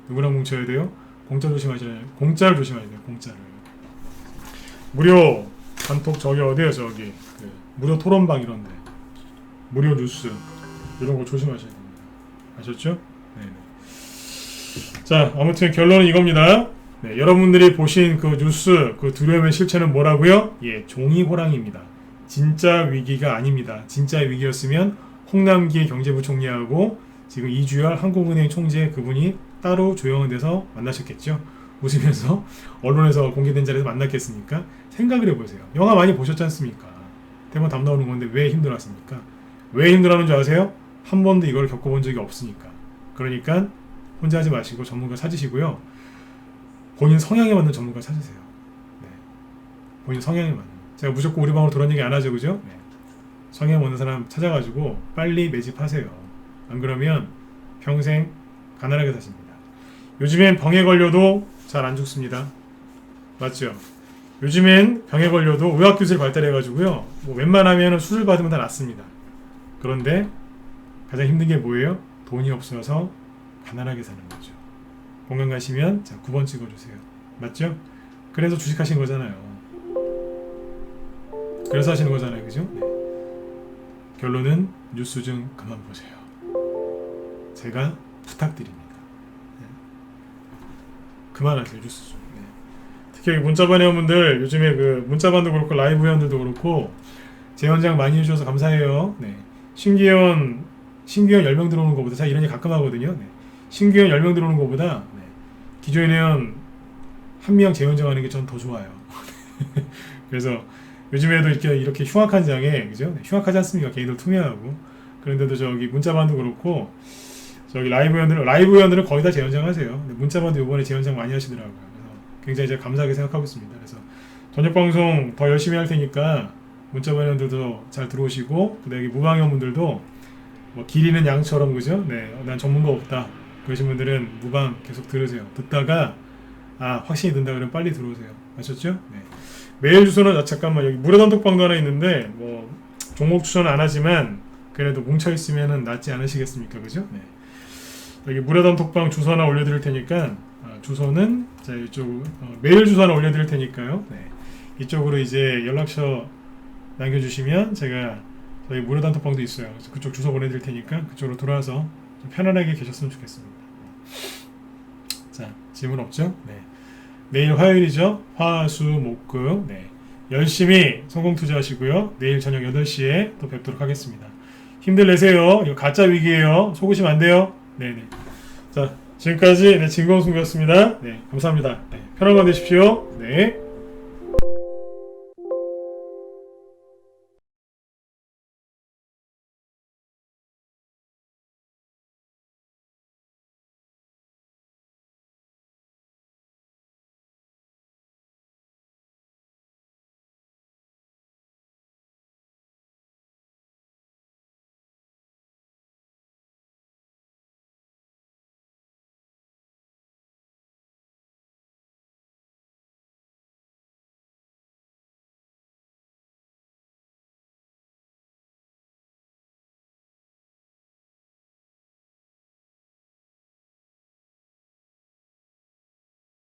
누구랑 뭉쳐야 돼요? 공짜 조심하시잖아요. 공짜를 조심하셔야 돼요. 공짜를. 무료 단톡 저기 어디에요? 저기 무료 토론방 이런데 무료 뉴스 이런 거 조심하셔야 됩니다. 아셨죠? 네. 자, 아무튼 결론은 이겁니다. 네, 여러분들이 보신 그 뉴스 그 두려움의 실체는 뭐라고요? 예, 종이 호랑입니다. 진짜 위기가 아닙니다. 진짜 위기였으면 홍남기 경제부총리하고 지금 이주열 한국은행 총재 그분이 따로 조용한 데서 만나셨겠죠. 웃으면서 언론에서 공개된 자리에서 만났겠습니까? 생각을 해보세요. 영화 많이 보셨지 않습니까? 대본 담 나오는 건데 왜 힘들었습니까? 왜 힘들어하는 줄 아세요? 한 번도 이걸 겪어본 적이 없으니까. 그러니까 혼자 하지 마시고 전문가 찾으시고요. 본인 성향에 맞는 전문가 찾으세요. 네. 본인 성향에 맞는. 제가 무조건 우리 방으로 돌아온 얘기 안 하죠, 그죠? 네. 성향 맞는 사람 찾아가지고 빨리 매집하세요. 안 그러면 평생 가난하게 사십니다. 요즘엔 병에 걸려도 잘 안 죽습니다. 맞죠? 요즘엔 병에 걸려도 의학기술이 발달해가지고요. 뭐 웬만하면 수술 받으면 다 낫습니다. 그런데 가장 힘든 게 뭐예요? 돈이 없어서 가난하게 사는 거죠. 건강 가시면 자 9번 찍어주세요. 맞죠? 그래서 주식하신 거잖아요. 그래서 하시는 거잖아요. 그죠? 네. 결론은 뉴스 좀 그만 보세요. 제가 부탁드립니다. 네. 그만하세요. 뉴스 좀. 네. 특히 문자반 회원분들 요즘에 그 문자반도 그렇고 라이브 회원들도 그렇고 재연장 많이 해주셔서 감사해요. 네. 신규 회원 10명 들어오는 것보다 제가 이런 얘기 가끔 하거든요. 네. 신규 회원 10명 들어오는 것보다 네. 기존 회원 1명 재연장하는 게 전 더 좋아요. 그래서 요즘에도 이렇게 흉악한 장에 그죠? 네. 흉악하지 않습니까? 개인들 투명하고 그런데도 저기 문자반도 그렇고 저기 라이브 회원들은 거의 다 재연장하세요. 문자반도 이번에 재연장 많이 하시더라고요. 그래서 굉장히 제가 감사하게 생각하고 있습니다. 그래서 저녁 방송 더 열심히 할 테니까 문자반 회원들도 잘 들어오시고 그다음에 무방회원분들도 뭐 길이는 양처럼 그죠? 네, 난 전문가 없다. 그러신 분들은 무방 계속 들으세요. 듣다가 확신이 든다 그러면 빨리 들어오세요. 아셨죠? 네. 메일 주소는 잠깐만 여기 무료단톡방도 하나 있는데 뭐 종목 추천은 안 하지만 그래도 뭉쳐 있으면은 낫지 않으시겠습니까? 그죠? 네. 여기 무료단톡방 주소 하나 올려드릴 테니까 주소는 자 이쪽 메일 주소 하나 올려드릴 테니까요. 네. 이쪽으로 이제 연락처 남겨주시면 제가 저희 무료단톡방도 있어요. 그래서 그쪽 주소 보내드릴 테니까 그쪽으로 들어와서 좀 편안하게 계셨으면 좋겠습니다. 자 질문 없죠? 네. 내일 화요일이죠? 화수목금 네. 열심히 성공 투자하시고요. 내일 저녁 8시에 또 뵙도록 하겠습니다. 힘들 내세요. 이거 가짜 위기예요. 속으시면 안 돼요. 네네. 자 지금까지 진공승부였습니다. 네 감사합니다. 네, 편안한 밤 되십시오. 네.